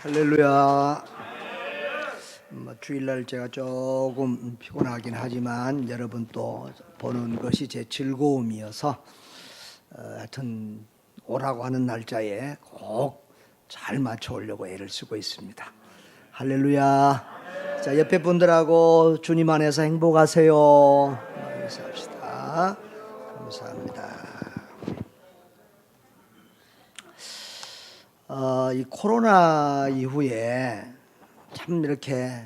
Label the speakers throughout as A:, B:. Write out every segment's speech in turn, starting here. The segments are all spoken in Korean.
A: 할렐루야. 주일날 제가 조금 피곤하긴 하지만 여러분 또 보는 것이 제 즐거움이어서 하여튼 오라고 하는 날짜에 꼭 잘 맞춰오려고 애를 쓰고 있습니다. 할렐루야. 자, 옆에 분들하고 주님 안에서 행복하세요. 인사합시다. 감사합니다. 이 코로나 이후에 참 이렇게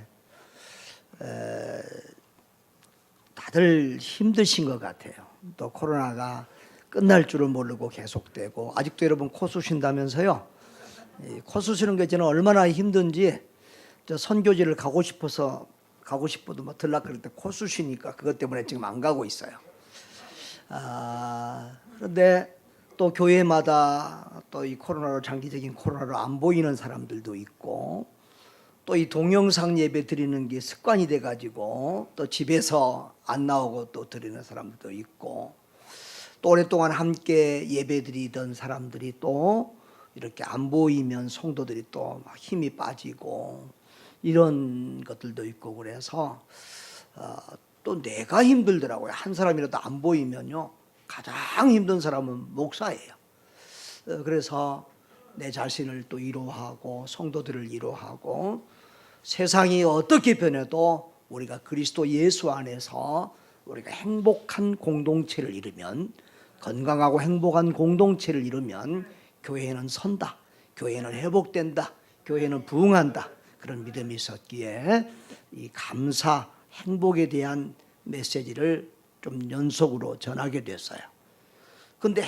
A: 다들 힘드신 것 같아요. 또 코로나가 끝날 줄을 모르고 계속되고, 아직도 여러분 코 쑤신다면서요. 코 쑤시는 게 저는 얼마나 힘든지, 저 선교지를 가고 싶어도 뭐 들락거릴 때 코 쑤시니까 그것 때문에 지금 안 가고 있어요. 그런데 또 교회마다 또 이 코로나로, 장기적인 코로나로 안 보이는 사람들도 있고, 또 이 동영상 예배 드리는 게 습관이 돼가지고 또 집에서 안 나오고 또 드리는 사람들도 있고, 또 오랫동안 함께 예배 드리던 사람들이 또 이렇게 안 보이면 성도들이 또 막 힘이 빠지고 이런 것들도 있고, 그래서 또 내가 힘들더라고요. 한 사람이라도 안 보이면요, 가장 힘든 사람은 목사예요. 그래서 내 자신을 또 위로하고 성도들을 위로하고, 세상이 어떻게 변해도 우리가 그리스도 예수 안에서 우리가 행복한 공동체를 이루면, 건강하고 행복한 공동체를 이루면 교회는 선다, 교회는 회복된다, 교회는 부흥한다, 그런 믿음이 있었기에 이 감사, 행복에 대한 메시지를 좀 연속으로 전하게 됐어요. 근데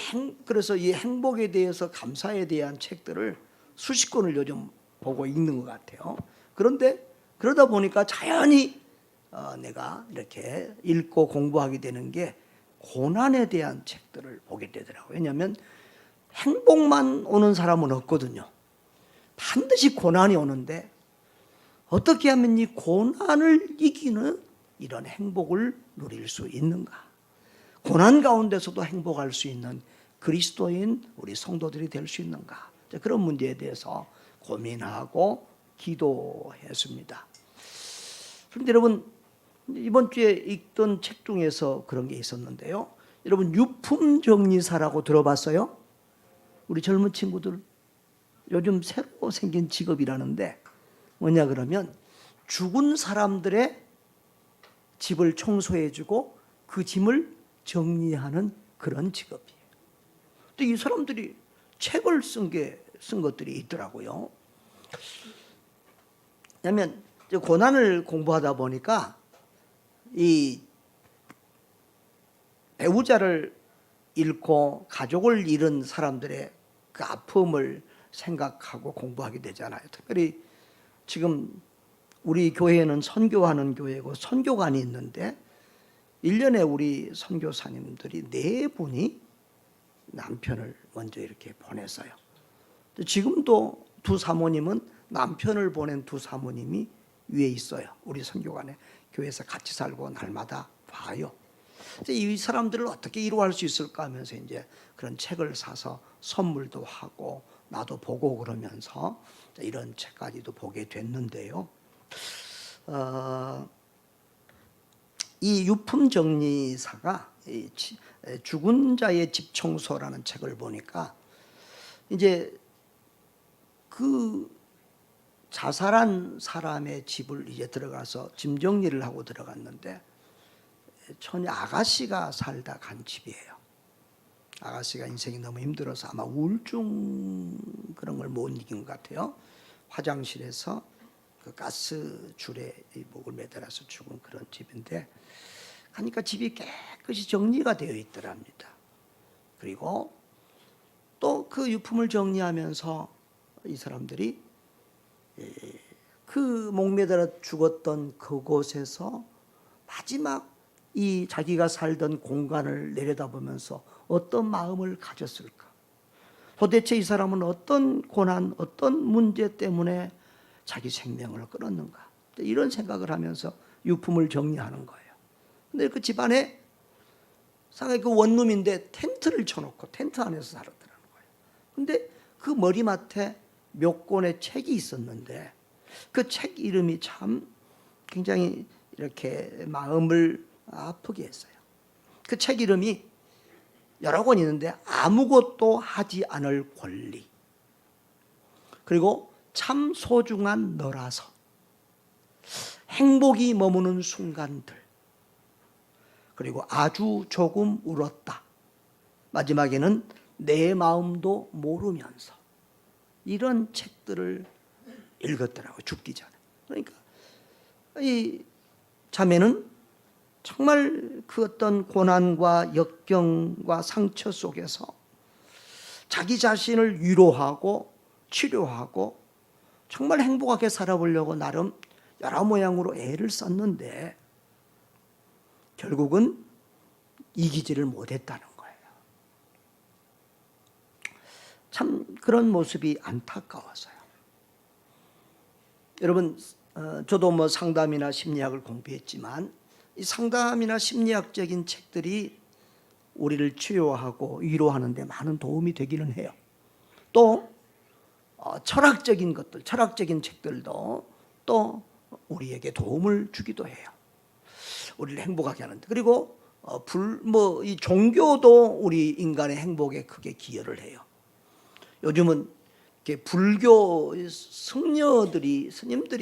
A: 그래서 이 행복에 대해서, 감사에 대한 책들을 수십 권을 요즘 보고 읽는 것 같아요. 그런데 그러다 보니까 자연히 내가 이렇게 읽고 공부하게 되는 게 고난에 대한 책들을 보게 되더라고요. 왜냐하면 행복만 오는 사람은 없거든요. 반드시 고난이 오는데 어떻게 하면 이 고난을 이기는 이런 행복을 누릴 수 있는가? 고난 가운데서도 행복할 수 있는 그리스도인 우리 성도들이 될 수 있는가? 그런 문제에 대해서 고민하고 기도했습니다. 그런데 여러분, 이번 주에 읽던 책 중에서 그런 게 있었는데요. 여러분, 유품정리사라고 들어봤어요? 우리 젊은 친구들 요즘 새로 생긴 직업이라는데, 뭐냐 그러면 죽은 사람들의 집을 청소해주고 그 짐을 정리하는 그런 직업이에요. 또 이 사람들이 책을 쓴 것들이 있더라고요. 왜냐하면 고난을 공부하다 보니까 이 배우자를 잃고 가족을 잃은 사람들의 그 아픔을 생각하고 공부하게 되잖아요. 특별히 지금 우리 교회는 선교하는 교회고 선교관이 있는데 1년에 우리 선교사님들이 4분이 남편을 먼저 이렇게 보냈어요. 지금도 두 사모님은 남편을 보낸 두 사모님이 위에 있어요. 우리 선교관에 교회에서 같이 살고 날마다 봐요. 이 사람들을 어떻게 위로할 수 있을까 하면서 이제 그런 책을 사서 선물도 하고 나도 보고 그러면서 이런 책까지도 보게 됐는데요. 이 유품정리사가 죽은 자의 집 청소라는 책을 보니까 이제 그 자살한 사람의 집을 이제 들어가서 짐 정리를 하고 들어갔는데, 처녀 아가씨가 살다 간 집이에요. 아가씨가 인생이 너무 힘들어서 아마 우울증 그런 걸 못 이긴 것 같아요. 화장실에서 그 가스 줄에 목을 매달아서 죽은 그런 집인데, 하니까 집이 깨끗이 정리가 되어 있더랍니다. 그리고 또 그 유품을 정리하면서 이 사람들이 그 목매달아 죽었던 그곳에서 마지막 이 자기가 살던 공간을 내려다보면서 어떤 마음을 가졌을까? 도대체 이 사람은 어떤 고난, 어떤 문제 때문에 자기 생명을 끊었는가? 이런 생각을 하면서 유품을 정리하는 거예요. 근데 그 집안에 상당히 그 원룸인데 텐트를 쳐놓고 텐트 안에서 살았더라는 거예요. 근데 그 머리맡에 몇 권의 책이 있었는데 그 책 이름이 참 굉장히 이렇게 마음을 아프게 했어요. 그 책 이름이 여러 권 있는데 아무것도 하지 않을 권리, 그리고 참 소중한 너라서, 행복이 머무는 순간들, 그리고 아주 조금 울었다, 마지막에는 내 마음도 모르면서, 이런 책들을 읽었더라고요, 죽기 전에. 그러니까 이 자매는 정말 그 어떤 고난과 역경과 상처 속에서 자기 자신을 위로하고 치료하고 정말 행복하게 살아보려고 나름 여러 모양으로 애를 썼는데 결국은 이기지를 못했다는 거예요. 참 그런 모습이 안타까워서요. 여러분, 저도 뭐 상담이나 심리학을 공부했지만 이 상담이나 심리학적인 책들이 우리를 치료하고 위로하는 데 많은 도움이 되기는 해요. 또 철학적인 것들, 철학적인 책들도 또 우리에게 도움을 주기도 해요. 우리를 행복하게 하는데. 그리고 이 종교도 우리 인간의 행복에 크게 기여를 해요. 요즘은 이렇게 불교 스님들이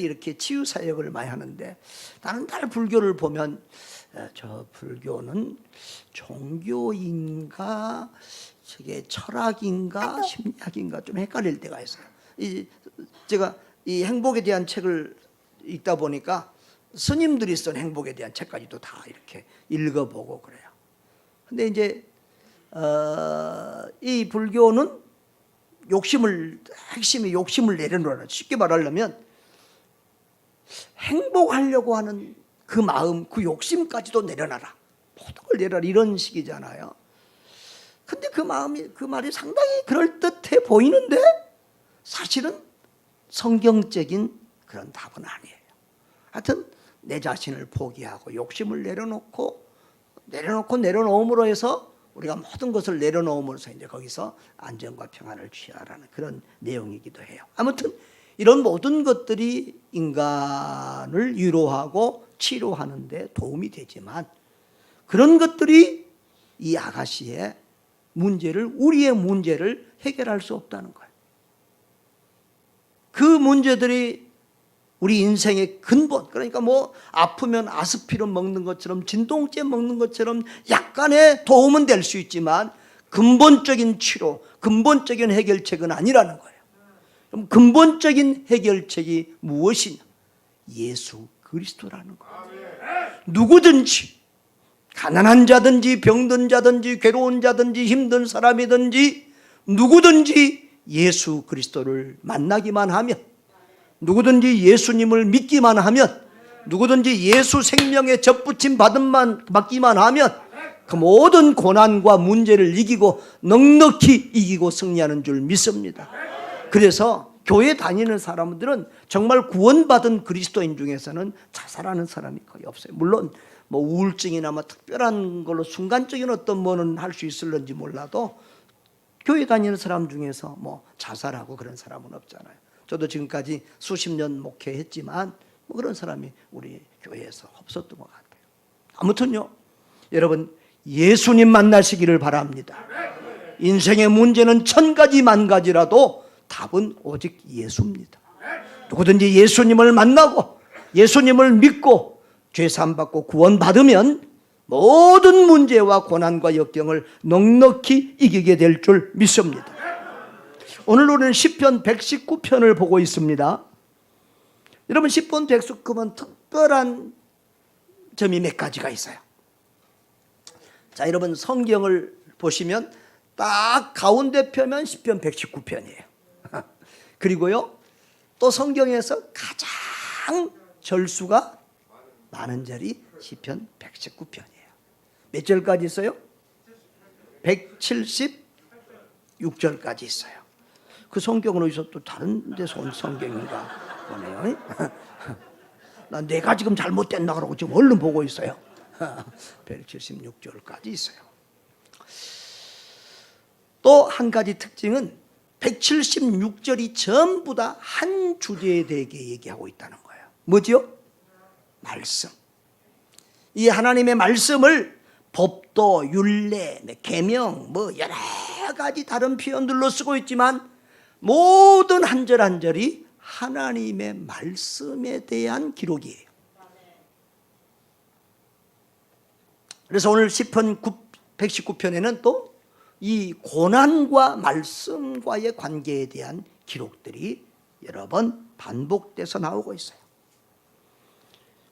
A: 이렇게 치유 사역을 많이 하는데, 다른 불교를 보면 저 불교는 종교인가 저게 철학인가 심리학인가 좀 헷갈릴 때가 있어요. 제가 이 행복에 대한 책을 읽다 보니까 스님들이 쓴 행복에 대한 책까지도 다 이렇게 읽어보고 그래요. 근데 이제 이 불교는 핵심이 욕심을 내려놓으라. 쉽게 말하려면 행복하려고 하는 그 마음, 그 욕심까지도 내려놔라, 모든 걸 내려라, 이런 식이잖아요. 근데 그 말이 상당히 그럴듯해 보이는데 사실은 성경적인 그런 답은 아니에요. 하여튼 내 자신을 포기하고 욕심을 내려놓음으로 해서 우리가 모든 것을 내려놓음으로써 이제 거기서 안정과 평안을 취하라는 그런 내용이기도 해요. 아무튼 이런 모든 것들이 인간을 위로하고 치료하는 데 도움이 되지만 그런 것들이 이 아가씨의 우리의 문제를 해결할 수 없다는 거예요. 그 문제들이 우리 인생의 근본, 그러니까 뭐 아프면 아스피린 먹는 것처럼 진통제 먹는 것처럼 약간의 도움은 될 수 있지만 근본적인 치료, 근본적인 해결책은 아니라는 거예요. 그럼 근본적인 해결책이 무엇이냐? 예수 그리스도라는 거예요. 누구든지, 가난한 자든지 병든 자든지 괴로운 자든지 힘든 사람이든지 누구든지 예수 그리스도를 만나기만 하면, 누구든지 예수님을 믿기만 하면, 누구든지 예수 생명의 접붙임 받기만 하면 그 모든 고난과 문제를 이기고 넉넉히 이기고 승리하는 줄 믿습니다. 그래서 교회 다니는 사람들은 정말 구원받은 그리스도인 중에서는 자살하는 사람이 거의 없어요. 물론 뭐 우울증이나 뭐 특별한 걸로 순간적인 어떤 뭐는 할 수 있을런지 몰라도 교회 다니는 사람 중에서 뭐 자살하고 그런 사람은 없잖아요. 저도 지금까지 수십 년 목회했지만 뭐 그런 사람이 우리 교회에서 없었던 것 같아요. 아무튼요, 여러분 예수님 만나시기를 바랍니다. 인생의 문제는 1000가지 만가지라도 답은 오직 예수입니다. 누구든지 예수님을 만나고 예수님을 믿고 죄사함 받고 구원받으면 모든 문제와 고난과 역경을 넉넉히 이기게 될 줄 믿습니다. 오늘 우리는 시편 119편을 보고 있습니다. 여러분, 시편 119편 특별한 점이 몇 가지가 있어요. 자, 여러분 성경을 보시면 딱 가운데 펴면 시편 119편이에요. 그리고요, 또 성경에서 가장 절수가 많은 절이 시편 119편이에요. 몇 절까지 있어요? 176절까지 있어요. 그 성경은 어디서 또 다른 데서 온 성경인가 보네요. 내가 지금 잘못됐나 그러고 지금 얼른 보고 있어요. 176절까지 있어요. 또 한 가지 특징은 176절이 전부 다 한 주제에 대해 얘기하고 있다는 거예요. 뭐지요? 말씀. 이 하나님의 말씀을 법도, 율례, 계명, 여러 가지 다른 표현들로 쓰고 있지만 모든 한 절 한 절이 하나님의 말씀에 대한 기록이에요. 그래서 오늘 시편 119편에는 또 이 고난과 말씀과의 관계에 대한 기록들이 여러 번 반복돼서 나오고 있어요.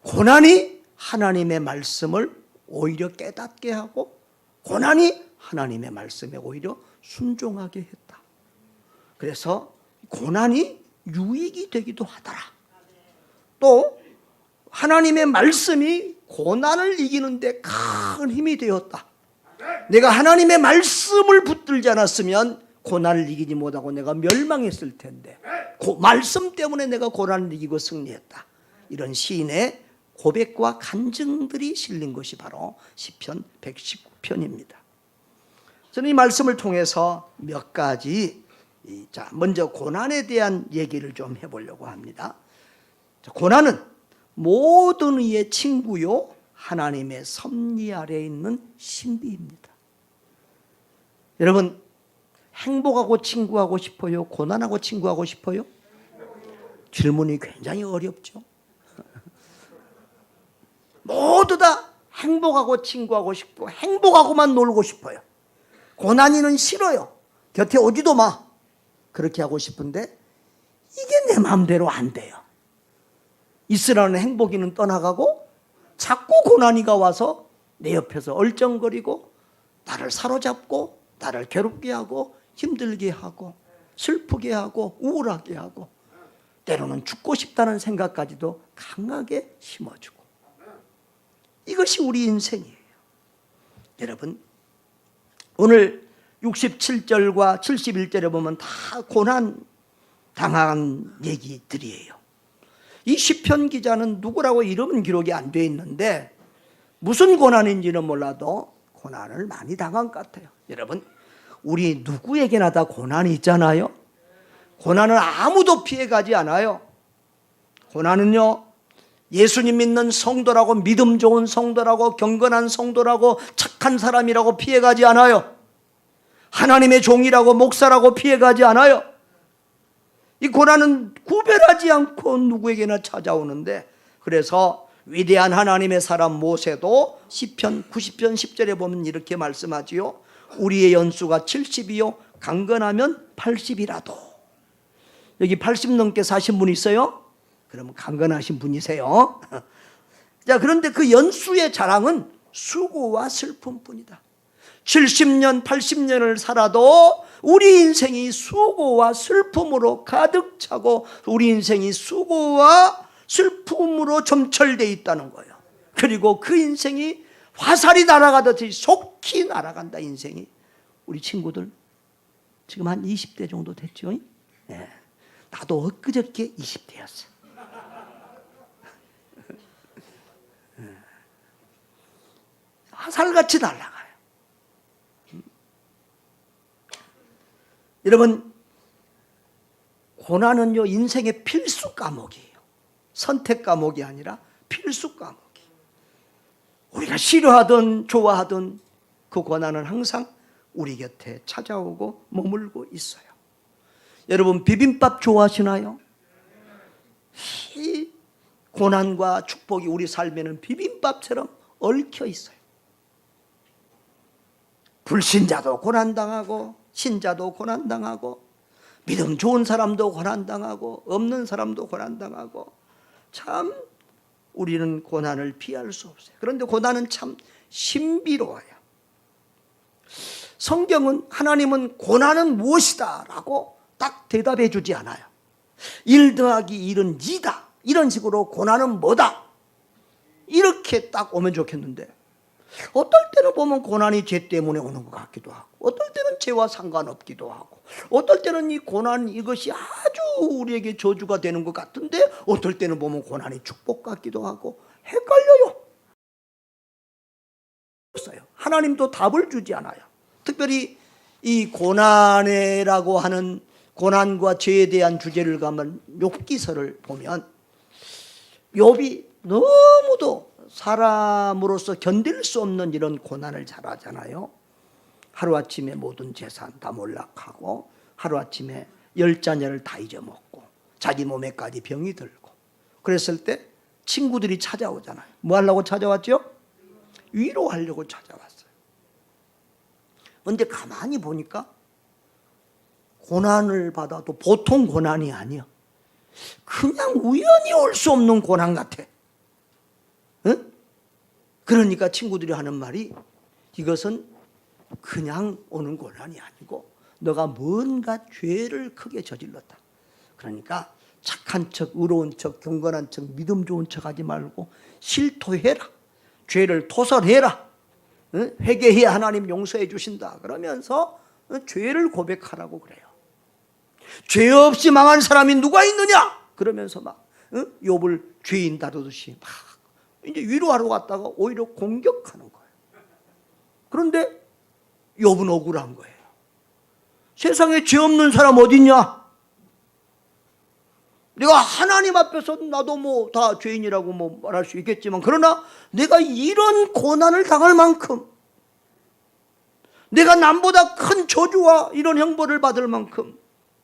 A: 고난이 하나님의 말씀을 오히려 깨닫게 하고, 고난이 하나님의 말씀에 오히려 순종하게 했다. 그래서 고난이 유익이 되기도 하더라. 또 하나님의 말씀이 고난을 이기는데 큰 힘이 되었다. 내가 하나님의 말씀을 붙들지 않았으면 고난을 이기지 못하고 내가 멸망했을 텐데, 말씀 때문에 내가 고난을 이기고 승리했다. 이런 시인의 고백과 간증들이 실린 것이 바로 시편 119편입니다. 저는 이 말씀을 통해서 몇 가지, 먼저 고난에 대한 얘기를 좀 해보려고 합니다. 고난은 모든 이의 친구요, 하나님의 섭리 아래에 있는 신비입니다. 여러분, 행복하고 친구하고 싶어요? 고난하고 친구하고 싶어요? 질문이 굉장히 어렵죠. 모두 다 행복하고 친구하고 싶고 행복하고만 놀고 싶어요. 고난이는 싫어요. 곁에 오지도 마. 그렇게 하고 싶은데 이게 내 마음대로 안 돼요. 있으라는 행복이는 떠나가고 자꾸 고난이가 와서 내 옆에서 얼쩡거리고 나를 사로잡고 나를 괴롭게 하고 힘들게 하고 슬프게 하고 우울하게 하고 때로는 죽고 싶다는 생각까지도 강하게 심어주고, 이것이 우리 인생이에요. 여러분, 오늘 67절과 71절에 보면 다 고난 당한 얘기들이에요. 이 시편 기자는 누구라고 이름은 기록이 안 돼 있는데 무슨 고난인지는 몰라도 고난을 많이 당한 것 같아요. 여러분, 우리 누구에게나 다 고난이 있잖아요. 고난은 아무도 피해가지 않아요. 고난은요, 예수님 믿는 성도라고, 믿음 좋은 성도라고, 경건한 성도라고, 착한 사람이라고 피해가지 않아요. 하나님의 종이라고, 목사라고 피해가지 않아요. 이 고난은 구별하지 않고 누구에게나 찾아오는데, 그래서 위대한 하나님의 사람 모세도 시편 90편 10절에 보면 이렇게 말씀하지요. 우리의 연수가 70이요 강건하면 80이라도. 여기 80 넘게 사신 분 있어요? 그러면 강건하신 분이세요. 자, 그런데 그 연수의 자랑은 수고와 슬픔뿐이다. 70년 80년을 살아도 우리 인생이 수고와 슬픔으로 가득 차고 우리 인생이 수고와 슬픔으로 점철되어 있다는 거예요. 그리고 그 인생이 화살이 날아가듯이 속히 날아간다. 인생이. 우리 친구들 지금 한 20대 정도 됐죠? 네. 나도 엊그저께 20대였어. 화살같이 날아가요. 여러분, 고난은요 인생의 필수 과목이에요. 선택 과목이 아니라 필수 과목이. 우리가 싫어하든 좋아하든 그 고난은 항상 우리 곁에 찾아오고 머물고 있어요. 여러분, 비빔밥 좋아하시나요? 이 고난과 축복이 우리 삶에는 비빔밥처럼 얽혀 있어요. 불신자도 고난당하고 신자도 고난당하고 믿음 좋은 사람도 고난당하고 없는 사람도 고난당하고, 참 우리는 고난을 피할 수 없어요. 그런데 고난은 참 신비로워요. 성경은, 하나님은 고난은 무엇이다 라고 딱 대답해 주지 않아요. 1 더하기 1은 2다 이런 식으로 고난은 뭐다 이렇게 딱 오면 좋겠는데, 어떨 때는 보면 고난이 죄 때문에 오는 것 같기도 하고, 어떨 때는 죄와 상관없기도 하고, 어떨 때는 이 고난 이것이 아주 우리에게 저주가 되는 것 같은데 어떨 때는 보면 고난이 축복 같기도 하고 헷갈려요. 하나님도 답을 주지 않아요. 특별히 이 고난이라고 하는 고난과 죄에 대한 주제를 가면 욥기서를 보면 욥이 너무도 사람으로서 견딜 수 없는 이런 고난을 잘 하잖아요. 하루아침에 모든 재산 다 몰락하고 하루아침에 10자녀를 다 잊어먹고 자기 몸에까지 병이 들고 그랬을 때 친구들이 찾아오잖아요. 뭐 하려고 찾아왔죠? 위로하려고 찾아왔어요. 그런데 가만히 보니까 고난을 받아도 보통 고난이 아니야. 그냥 우연히 올 수 없는 고난 같아. 응? 그러니까 친구들이 하는 말이 이것은 그냥 오는 고난이 아니고 너가 뭔가 죄를 크게 저질렀다. 그러니까 착한 척, 의로운 척, 경건한 척, 믿음 좋은 척 하지 말고 실토해라. 죄를 토설해라. 응? 회개해야 하나님 용서해 주신다. 그러면서 죄를 고백하라고 그래요. 죄 없이 망한 사람이 누가 있느냐? 그러면서 막 욥을 죄인 다루듯이 막 이제 위로하러 갔다가 오히려 공격하는 거예요. 그런데 욥은 억울한 거예요. 세상에 죄 없는 사람 어디 있냐? 내가 하나님 앞에서 나도 뭐 다 죄인이라고 뭐 말할 수 있겠지만 그러나 내가 이런 고난을 당할 만큼 내가 남보다 큰 저주와 이런 형벌을 받을 만큼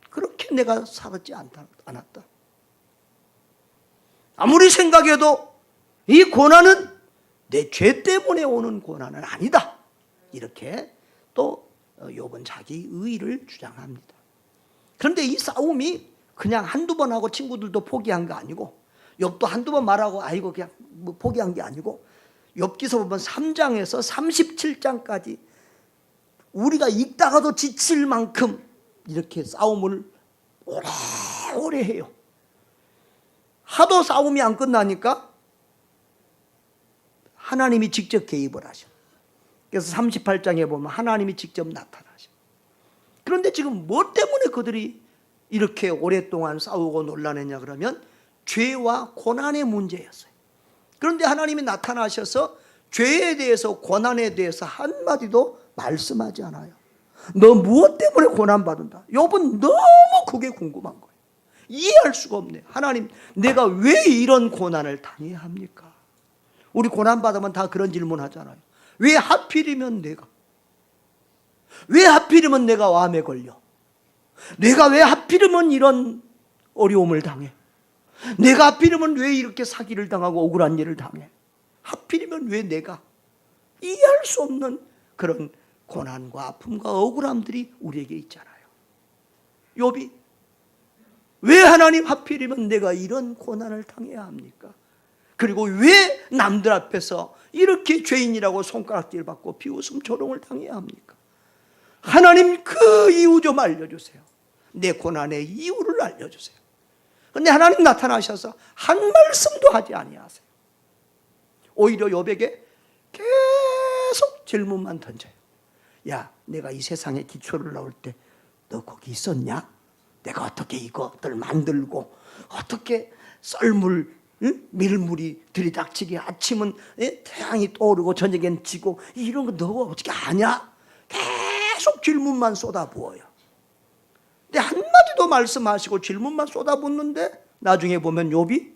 A: 그렇게 내가 살았지 않았다. 아무리 생각해도 이 고난은 내 죄 때문에 오는 고난은 아니다. 이렇게 또 욥은 자기 의의를 주장합니다. 그런데 이 싸움이 그냥 한두 번 하고 친구들도 포기한 거 아니고 욥도 한두 번 말하고 아이고 그냥 뭐 포기한 게 아니고 욥기서 보면 3장에서 37장까지 우리가 읽다가도 지칠 만큼 이렇게 싸움을 오래 해요. 하도 싸움이 안 끝나니까 하나님이 직접 개입을 하셔. 그래서 38장에 보면 하나님이 직접 나타나셔. 그런데 지금 뭐 때문에 그들이 이렇게 오랫동안 싸우고 논란했냐 그러면 죄와 고난의 문제였어요. 그런데 하나님이 나타나셔서 죄에 대해서 고난에 대해서 한마디도 말씀하지 않아요. 너 무엇 때문에 고난받는다? 욥은 너무 그게 궁금한 거예요. 이해할 수가 없네. 하나님, 내가 왜 이런 고난을 당해야 합니까? 우리 고난받으면 다 그런 질문 하잖아요. 왜 하필이면 내가? 왜 하필이면 내가 암에 걸려? 내가 왜 하필이면 이런 어려움을 당해? 내가 하필이면 왜 이렇게 사기를 당하고 억울한 일을 당해? 하필이면 왜 내가? 이해할 수 없는 그런 고난과 아픔과 억울함들이 우리에게 있잖아요. 욥이 왜 하나님 하필이면 내가 이런 고난을 당해야 합니까? 그리고 왜 남들 앞에서 이렇게 죄인이라고 손가락질 받고 비웃음 조롱을 당해야 합니까? 하나님 그 이유 좀 알려주세요. 내 고난의 이유를 알려주세요. 그런데 하나님 나타나셔서 한 말씀도 하지 아니하세요. 오히려 욥에게 계속 질문만 던져요. 야, 내가 이 세상에 기초를 넣을 때 너 거기 있었냐? 내가 어떻게 이것들 만들고 어떻게 썰물 밀물이 들이닥치게 아침은 태양이 떠오르고 저녁엔 지고 이런 거 너 어떻게 아냐? 계속 질문만 쏟아부어요. 근데 한마디도 말씀하시고 질문만 쏟아붓는데 나중에 보면 욥이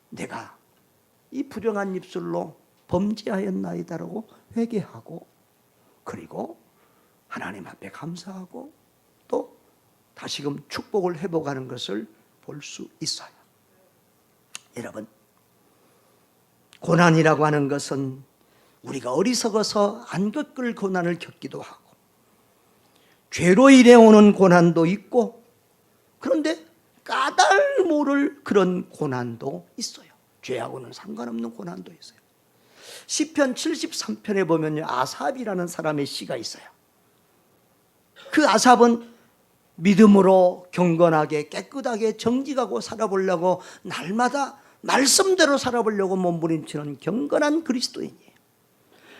A: 내가 이 불량한 입술로 범죄하였나이다라고 회개하고 그리고 하나님 앞에 감사하고 또 다시금 축복을 회복하는 것을 볼 수 있어요. 여러분, 고난이라고 하는 것은 우리가 어리석어서 안 겪을 고난을 겪기도 하고 죄로 인해 오는 고난도 있고 그런데 까닭 모를 그런 고난도 있어요. 죄하고는 상관없는 고난도 있어요. 시편 73편에 보면요, 아삽이라는 사람의 시가 있어요. 그 아삽은 믿음으로 경건하게 깨끗하게 정직하고 살아보려고 날마다 말씀대로 살아보려고 몸부림치는 경건한 그리스도인이에요.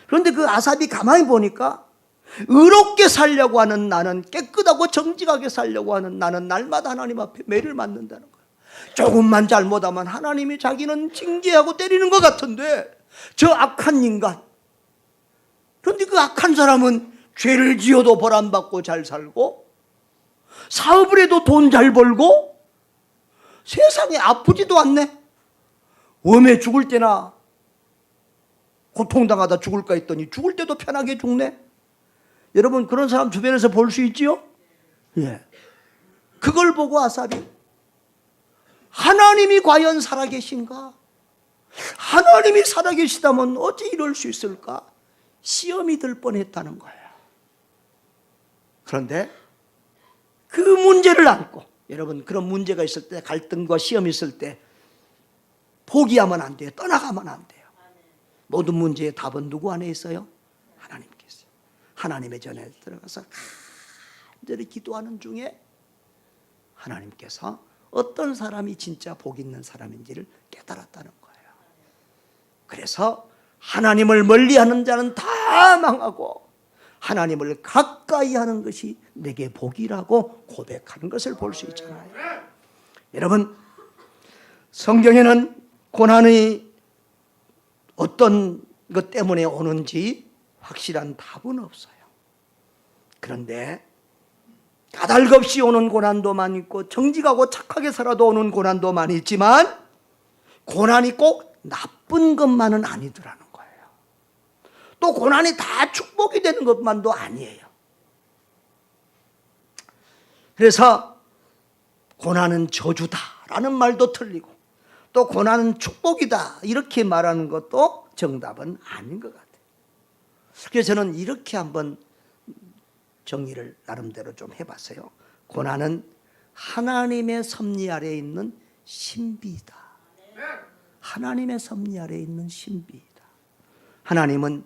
A: 그런데 그 아삽이 가만히 보니까 의롭게 살려고 하는 나는, 깨끗하고 정직하게 살려고 하는 나는 날마다 하나님 앞에 매를 맞는다는 거예요. 조금만 잘못하면 하나님이 자기는 징계하고 때리는 것 같은데 저 악한 인간, 그런데 그 악한 사람은 죄를 지어도 벌 안 받고 잘 살고 사업을 해도 돈 잘 벌고 세상에 아프지도 않네. 웜에 죽을 때나 고통당하다 죽을까 했더니 죽을 때도 편하게 죽네. 여러분 그런 사람 주변에서 볼 수 있지요? 예. 그걸 보고 아삽이 하나님이 과연 살아계신가? 하나님이 살아계시다면 어찌 이럴 수 있을까? 시험이 들 뻔했다는 거예요. 그런데 그 문제를 안고, 여러분 그런 문제가 있을 때, 갈등과 시험이 있을 때 포기하면 안 돼요. 떠나가면 안 돼요. 모든 문제의 답은 누구 안에 있어요? 하나님께서. 하나님의 전에 들어가서 간절히 기도하는 중에 하나님께서 어떤 사람이 진짜 복 있는 사람인지를 깨달았다는 거예요. 그래서 하나님을 멀리하는 자는 다 망하고 하나님을 가까이 하는 것이 내게 복이라고 고백하는 것을 볼 수 있잖아요. 여러분 성경에는 고난이 어떤 것 때문에 오는지 확실한 답은 없어요. 그런데 까닭없이 오는 고난도 많이 있고 정직하고 착하게 살아도 오는 고난도 많이 있지만 고난이 꼭 나쁜 것만은 아니더라는 거예요. 또 고난이 다 축복이 되는 것만도 아니에요. 그래서 고난은 저주다라는 말도 틀리고 또 고난은 축복이다 이렇게 말하는 것도 정답은 아닌 것 같아요. 그래서 저는 이렇게 한번 정의를 나름대로 좀 해봤어요. 고난은 하나님의 섭리 아래에 있는 신비이다. 하나님의 섭리 아래에 있는 신비이다. 하나님은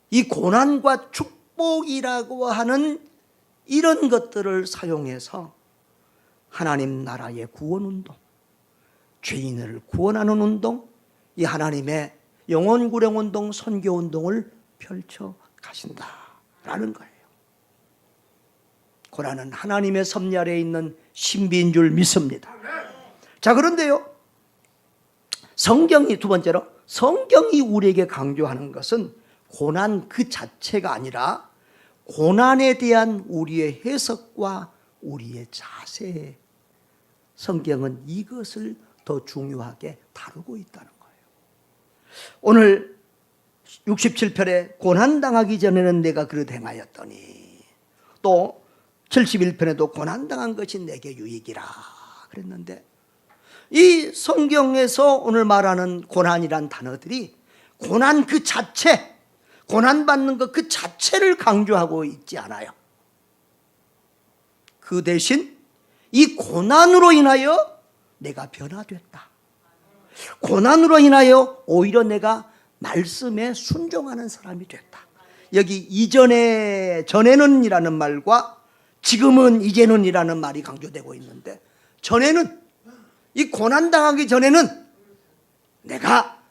A: 이 고난과 축복이라고 하는 이런 것들을 사용해서 하나님 나라의 구원운동, 죄인을 구원하는 운동, 이 하나님의 영혼구령운동, 선교운동을 펼쳐 가신다라는 거예요. 고난은 하나님의 섭리 아래에 있는 신비인 줄 믿습니다. 자, 그런데요, 성경이 두 번째로 성경이 우리에게 강조하는 것은 고난 그 자체가 아니라 고난에 대한 우리의 해석과 우리의 자세. 성경은 이것을 더 중요하게 다루고 있다는 거예요. 오늘 67편에 고난당하기 전에는 내가 그릇 행하였더니, 또 71편에도 고난당한 것이 내게 유익이라 그랬는데, 이 성경에서 오늘 말하는 고난이란 단어들이 고난 그 자체, 고난받는 것 그 자체를 강조하고 있지 않아요. 그 대신 이 고난으로 인하여 내가 변화됐다. 고난으로 인하여 오히려 내가 말씀에 순종하는 사람이 됐다. 여기 이전에, 전에는 이라는 말과 지금은, 이제는 이라는 말이 강조되고 있는데, 전에는, 이 고난당하기 전에는 내가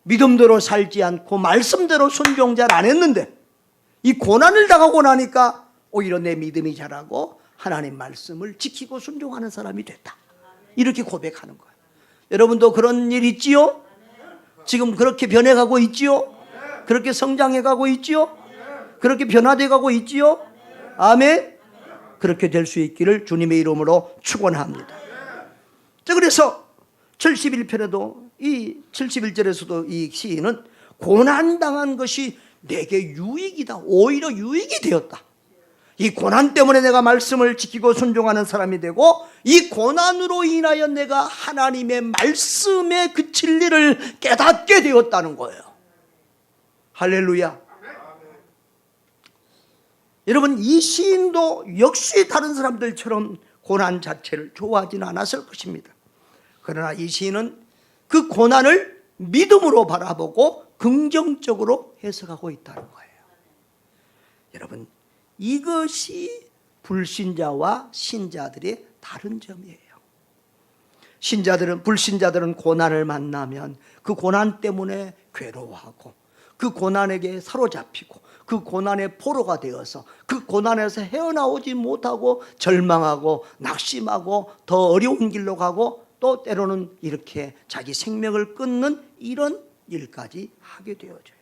A: 믿음대로 살지 않고 말씀대로 순종 잘 안 했는데, 이 고난을 당하고 나니까 오히려 내 믿음이 자라고 하나님 말씀을 지키고 순종하는 사람이 됐다. 이렇게 고백하는 거예요. 여러분도 그런 일 있지요? 지금 그렇게 변해가고 있지요? 그렇게 성장해가고 있지요? 그렇게 변화돼가고 있지요? 아멘. 그렇게 될 수 있기를 주님의 이름으로 축원합니다. 자, 그래서 71편에도 이 71절에서도 이 시인은 고난당한 것이 내게 유익이다. 오히려 유익이 되었다. 이 고난 때문에 내가 말씀을 지키고 순종하는 사람이 되고, 이 고난으로 인하여 내가 하나님의 말씀의 그 진리를 깨닫게 되었다는 거예요. 할렐루야. 여러분, 이 시인도 역시 다른 사람들처럼 고난 자체를 좋아하지는 않았을 것입니다. 그러나 이 시인은 그 고난을 믿음으로 바라보고 긍정적으로 해석하고 있다는 거예요. 여러분, 이것이 불신자와 신자들의 다른 점이에요. 불신자들은 고난을 만나면 그 고난 때문에 괴로워하고, 그 고난에게 사로잡히고, 그 고난의 포로가 되어서 그 고난에서 헤어나오지 못하고 절망하고 낙심하고 더 어려운 길로 가고, 또 때로는 이렇게 자기 생명을 끊는 이런 일까지 하게 되어져요.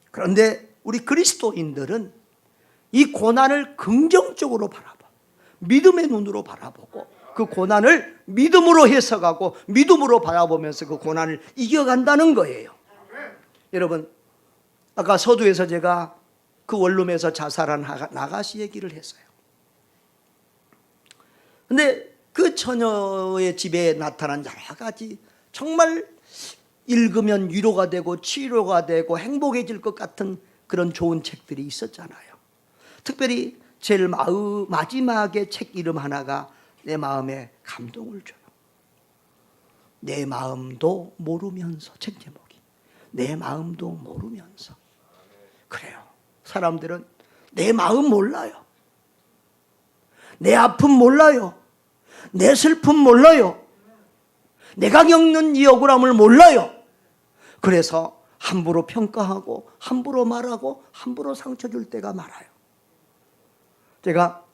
A: 그런데 우리 그리스도인들은 이 고난을 긍정적으로 바라봐. 믿음의 눈으로 바라보고 그 고난을 믿음으로 해석하고 믿음으로 바라보면서 그 고난을 이겨간다는 거예요. 여러분, 아까 서두에서 제가 그 원룸에서 자살한 나가시 얘기를 했어요. 근데 그 처녀의 집에 나타난 여러 가지 정말 읽으면 위로가 되고 치료가 되고 행복해질 것 같은 그런 좋은 책들이 있었잖아요. 특별히 제일 마지막에 책 이름 하나가 내 마음에 감동을 줘요. 내 마음도 모르면서, 책 제목이 내 마음도 모르면서. 그래요. 사람들은 내 마음 몰라요. 내 아픔 몰라요. 내 슬픔 몰라요. 내가 겪는 이 억울함을 몰라요. 그래서 함부로 평가하고 함부로 말하고 함부로 상처 줄 때가 많아요. 제가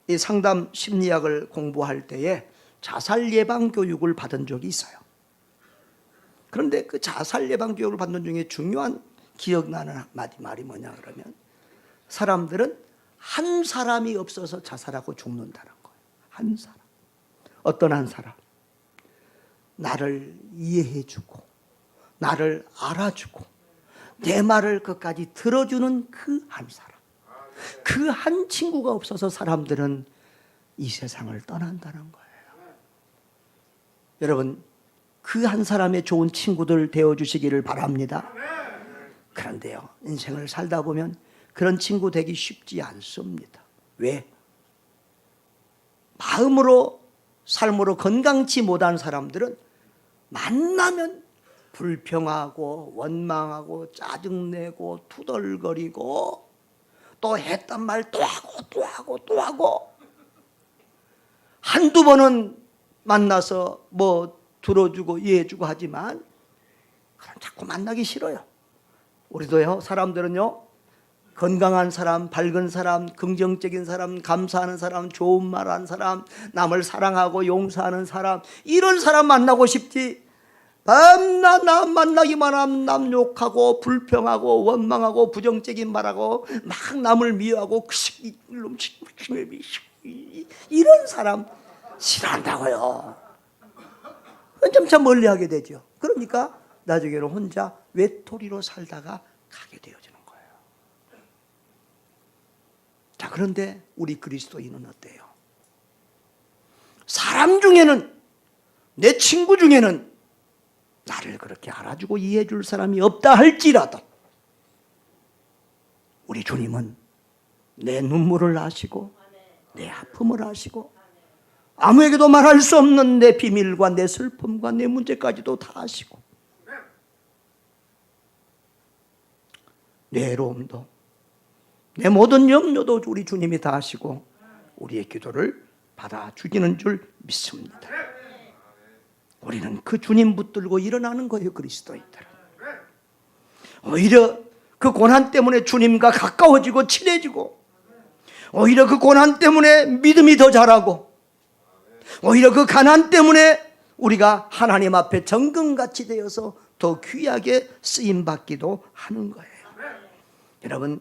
A: 이 상담 심리학을 공부할 때에 자살 예방 교육을 받은 적이 있어요. 그런데 그 자살 예방 교육을 받는 중에 중요한 기억나는 말이 뭐냐 그러면, 사람들은 한 사람이 없어서 자살하고 죽는다는 거예요. 한 사람. 어떤 한 사람? 나를 이해해주고 나를 알아주고 내 말을 끝까지 들어주는 그 한 사람. 그 한 친구가 없어서 사람들은 이 세상을 떠난다는 거예요. 여러분, 그 한 사람의 좋은 친구들 되어주시기를 바랍니다. 그런데요, 인생을 살다 보면 그런 친구 되기 쉽지 않습니다. 왜? 마음으로 삶으로 건강치 못한 사람들은 만나면 불평하고 원망하고 짜증내고 투덜거리고 또 했단 말 또 하고 또 하고 또 하고, 한두 번은 만나서 뭐 들어주고 이해해주고 하지만 그럼 자꾸 만나기 싫어요. 우리도요, 사람들은요, 건강한 사람, 밝은 사람, 긍정적인 사람, 감사하는 사람, 좋은 말하는 사람, 남을 사랑하고 용서하는 사람, 이런 사람 만나고 싶지, 밤낮 남 만나기만 하면 남 욕하고 불평하고 원망하고 부정적인 말하고 막 남을 미워하고 이런 사람 싫어한다고요. 점차 멀리하게 되죠. 그러니까 나중에는 혼자 외톨이로 살다가 가게 되어지는 거예요. 자, 그런데 우리 그리스도인은 어때요? 사람 중에는, 내 친구 중에는 나를 그렇게 알아주고 이해해 줄 사람이 없다 할지라도 우리 주님은 내 눈물을 아시고 내 아픔을 아시고 아무에게도 말할 수 없는 내 비밀과 내 슬픔과 내 문제까지도 다 아시고 내 외로움도 내 모든 염려도 우리 주님이 다 아시고 우리의 기도를 받아주시는 줄 믿습니다. 우리는 그 주님 붙들고 일어나는 거예요. 그리스도인들은 오히려 그 고난 때문에 주님과 가까워지고 친해지고, 오히려 그 고난 때문에 믿음이 더 자라고, 오히려 그 가난 때문에 우리가 하나님 앞에 정금같이 되어서 더 귀하게 쓰임받기도 하는 거예요. 여러분,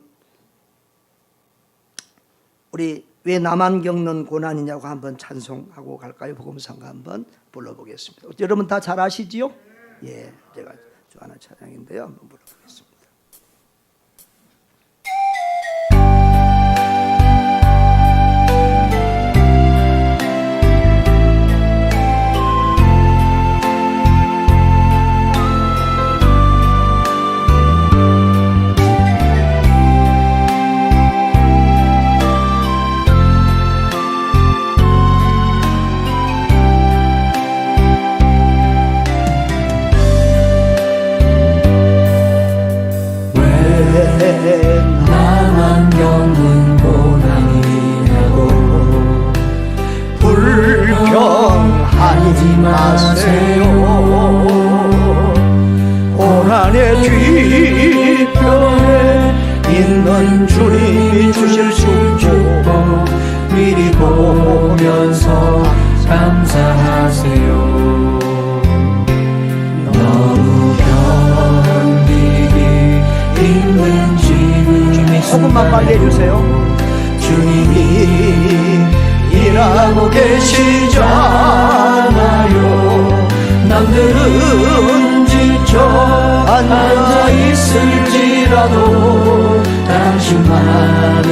A: 우리 왜 나만 겪는 고난이냐고 한번 찬송하고 갈까요? 복음성가 한번 불러보겠습니다. 여러분 다 잘 아시지요? 예, 제가 좋아하는 찬양인데요. 한번 불러보겠습니다.
B: 나만 겪는 고난이라고
A: 불평하지 마세요. 고난의 뒤편에 있는 주님이 주실 축복
B: 미리 보면서 감사하세요. 너무 견디기 힘든 지금
A: 조금만 빨리 해주세요.
B: 주님이
A: 일하고 계시잖아요.
B: 남들은 지쳐 앉아 있을지라도 당신만은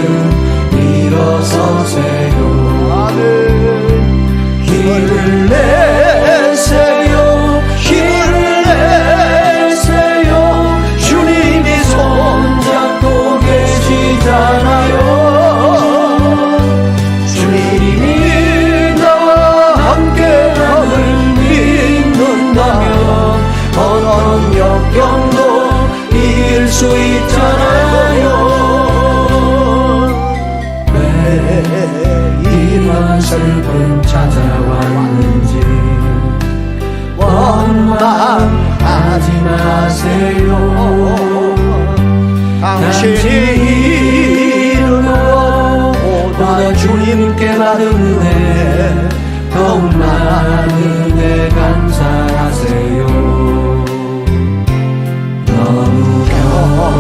B: 일어서세요. 힘을 내세요. 힘을 내세요. 주님이 손잡고 계시잖아요. 주님이 나와 함께함을 믿는다면 어떤 역경도 이길 수 있잖아요. 이런 슬픔 찾아왔는지 원망하지 마세요. 당신이 이룬 것보다 주님께 받은 은혜 더욱 많은 은혜 감사하세요. 너무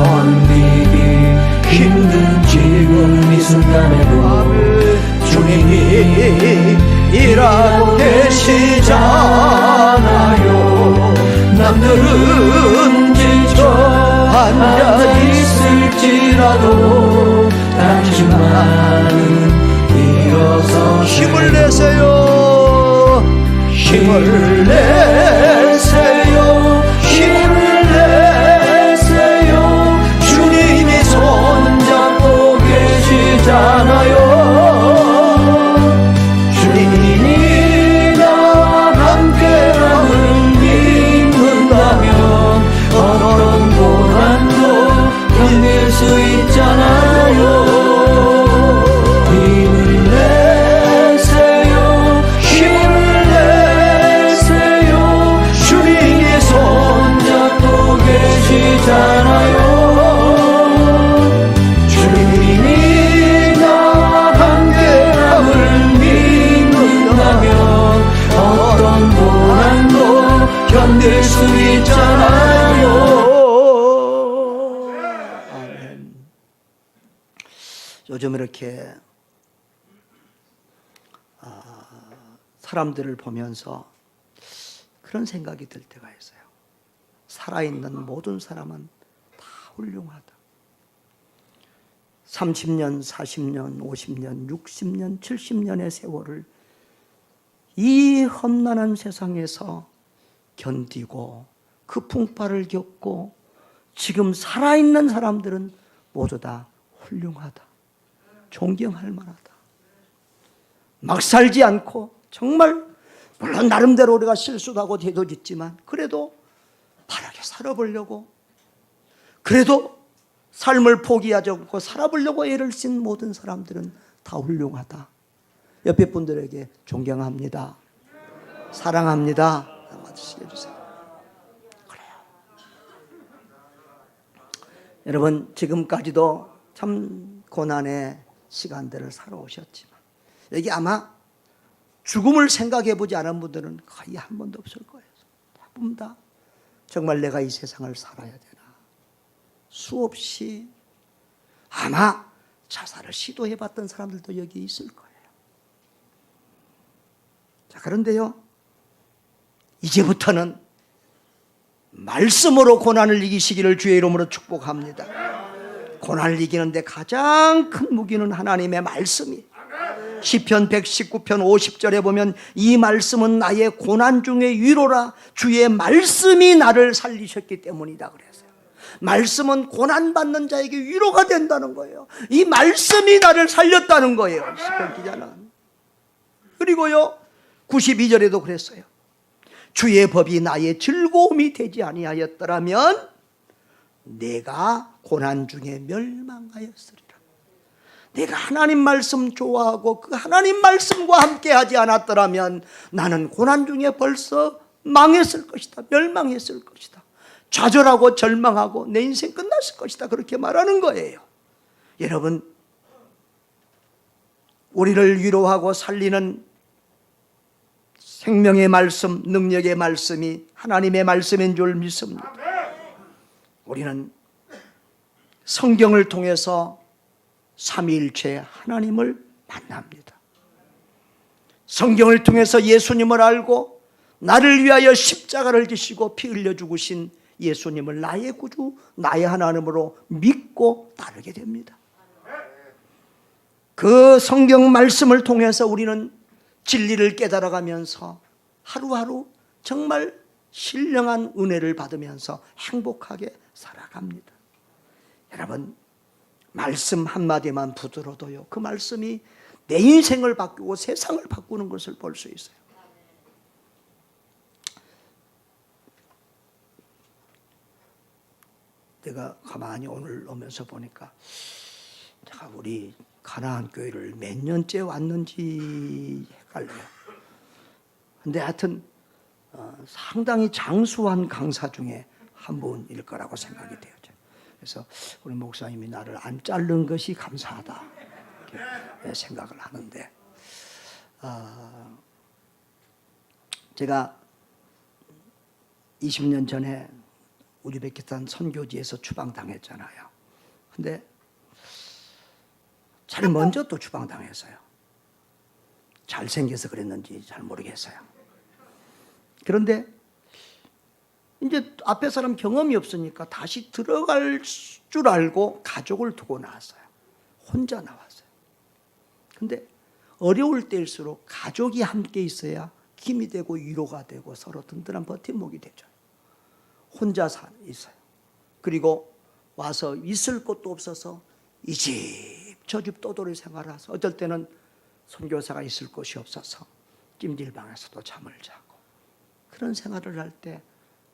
B: 견디기 힘든 지금 이 순간에도 주님이 일하고 계시잖아요. 남들은 지쳐 앉아 있을지라도 당신만은 일어서 힘을 내세요. 힘을 내세요. 힘을 내세요. 주님이 손잡고 계시잖아요. 수 있잖아요. 힘을 내세요. 힘을 내세요. 주님이 손잡고 계시잖아요. 주님이 나와 함께함을 믿는다면 어떤 고난도 견딜 수 있잖아요.
A: 요즘 이렇게 사람들을 보면서 그런 생각이 들 때가 있어요. 살아있는 모든 사람은 다 훌륭하다. 30년, 40년, 50년, 60년, 70년의 세월을 이 험난한 세상에서 견디고 그 풍파를 겪고 지금 살아있는 사람들은 모두 다 훌륭하다. 존경할 만하다. 막 살지 않고 정말 물론 나름대로 우리가 실수도 하고 죄도 짓지만 그래도 바르게 살아보려고 그래도 삶을 포기하지 않고 살아보려고 애를 쓴 모든 사람들은 다 훌륭하다. 옆에 분들에게 존경합니다. 사랑합니다. 한마디씩 해주세요. 그래요. 여러분 지금까지도 참 고난의 시간들을 살아오셨지만 여기 아마 죽음을 생각해 보지 않은 분들은 거의 한 번도 없을 거예요. 대부분 다 정말 내가 이 세상을 살아야 되나 수없이 아마 자살을 시도해 봤던 사람들도 여기 있을 거예요. 자, 그런데요 이제부터는 말씀으로 고난을 이기시기를 주의 이름으로 축복합니다. 고난을 이기는데 가장 큰 무기는 하나님의 말씀이에요. 시편 119편 50절에 보면 이 말씀은 나의 고난 중의 위로라 주의 말씀이 나를 살리셨기 때문이다 그랬어요. 말씀은 고난받는 자에게 위로가 된다는 거예요. 이 말씀이 나를 살렸다는 거예요. 시편 기자는. 그리고요 92절에도 그랬어요. 주의 법이 나의 즐거움이 되지 아니하였더라면 내가 고난 중에 멸망하였으리라. 내가 하나님 말씀 좋아하고 그 하나님 말씀과 함께 하지 않았더라면 나는 고난 중에 벌써 망했을 것이다. 멸망했을 것이다. 좌절하고 절망하고 내 인생 끝났을 것이다. 그렇게 말하는 거예요. 여러분 우리를 위로하고 살리는 생명의 말씀, 능력의 말씀이 하나님의 말씀인 줄 믿습니다. 우리는 성경을 통해서 삼위일체 하나님을 만납니다. 성경을 통해서 예수님을 알고 나를 위하여 십자가를 지시고 피 흘려 죽으신 예수님을 나의 구주, 나의 하나님으로 믿고 따르게 됩니다. 그 성경 말씀을 통해서 우리는 진리를 깨달아가면서 하루하루 정말 신령한 은혜를 받으면서 행복하게 살아갑니다. 여러분, 말씀 한마디만 붙들어도요, 그 말씀이 내 인생을 바꾸고 세상을 바꾸는 것을 볼 수 있어요. 내가 가만히 오늘 오면서 보니까 제가 우리 가나안 교회를 몇 년째 왔는지 헷갈려요. 근데 하여튼 상당히 장수한 강사 중에 한 분일 거라고 생각이 돼요. 그래서 우리 목사님이 나를 안 자른 것이 감사하다 이렇게 생각을 하는데, 제가 20년 전에 우즈베키스탄 선교지에서 추방당했잖아요. 근데 제일 먼저 또 추방당했어요. 잘생겨서 그랬는지 잘 모르겠어요. 그런데 이제 앞에 사람 경험이 없으니까 다시 들어갈 줄 알고 가족을 두고 나왔어요. 혼자 나왔어요. 근데 어려울 때일수록 가족이 함께 있어야 힘이 되고 위로가 되고 서로 든든한 버팀목이 되죠. 혼자 있어요. 그리고 와서 있을 곳도 없어서 이 집 저 집 떠돌이 생활을 해서 어쩔 때는 선교사가 있을 곳이 없어서 찜질방에서도 잠을 자고 그런 생활을 할 때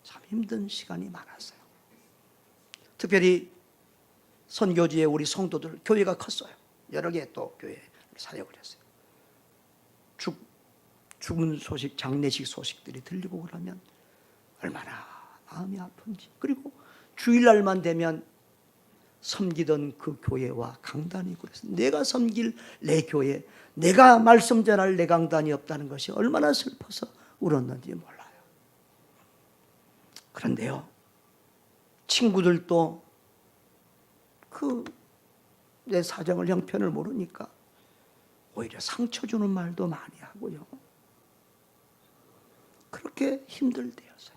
A: 참 힘든 시간이 많았어요. 특별히 선교지에 우리 성도들, 교회가 컸어요. 여러 개 또 교회 사역을 했어요. 죽은 소식, 장례식 소식들이 들리고 그러면 얼마나 마음이 아픈지. 그리고 주일날만 되면 섬기던 그 교회와 강단이 그래서 내가 섬길 내 교회, 내가 말씀 전할 내 강단이 없다는 것이 얼마나 슬퍼서 울었는지 몰라요. 그런데요, 친구들도 내 사정을 형편을 모르니까 오히려 상처 주는 말도 많이 하고요. 그렇게 힘들 때였어요.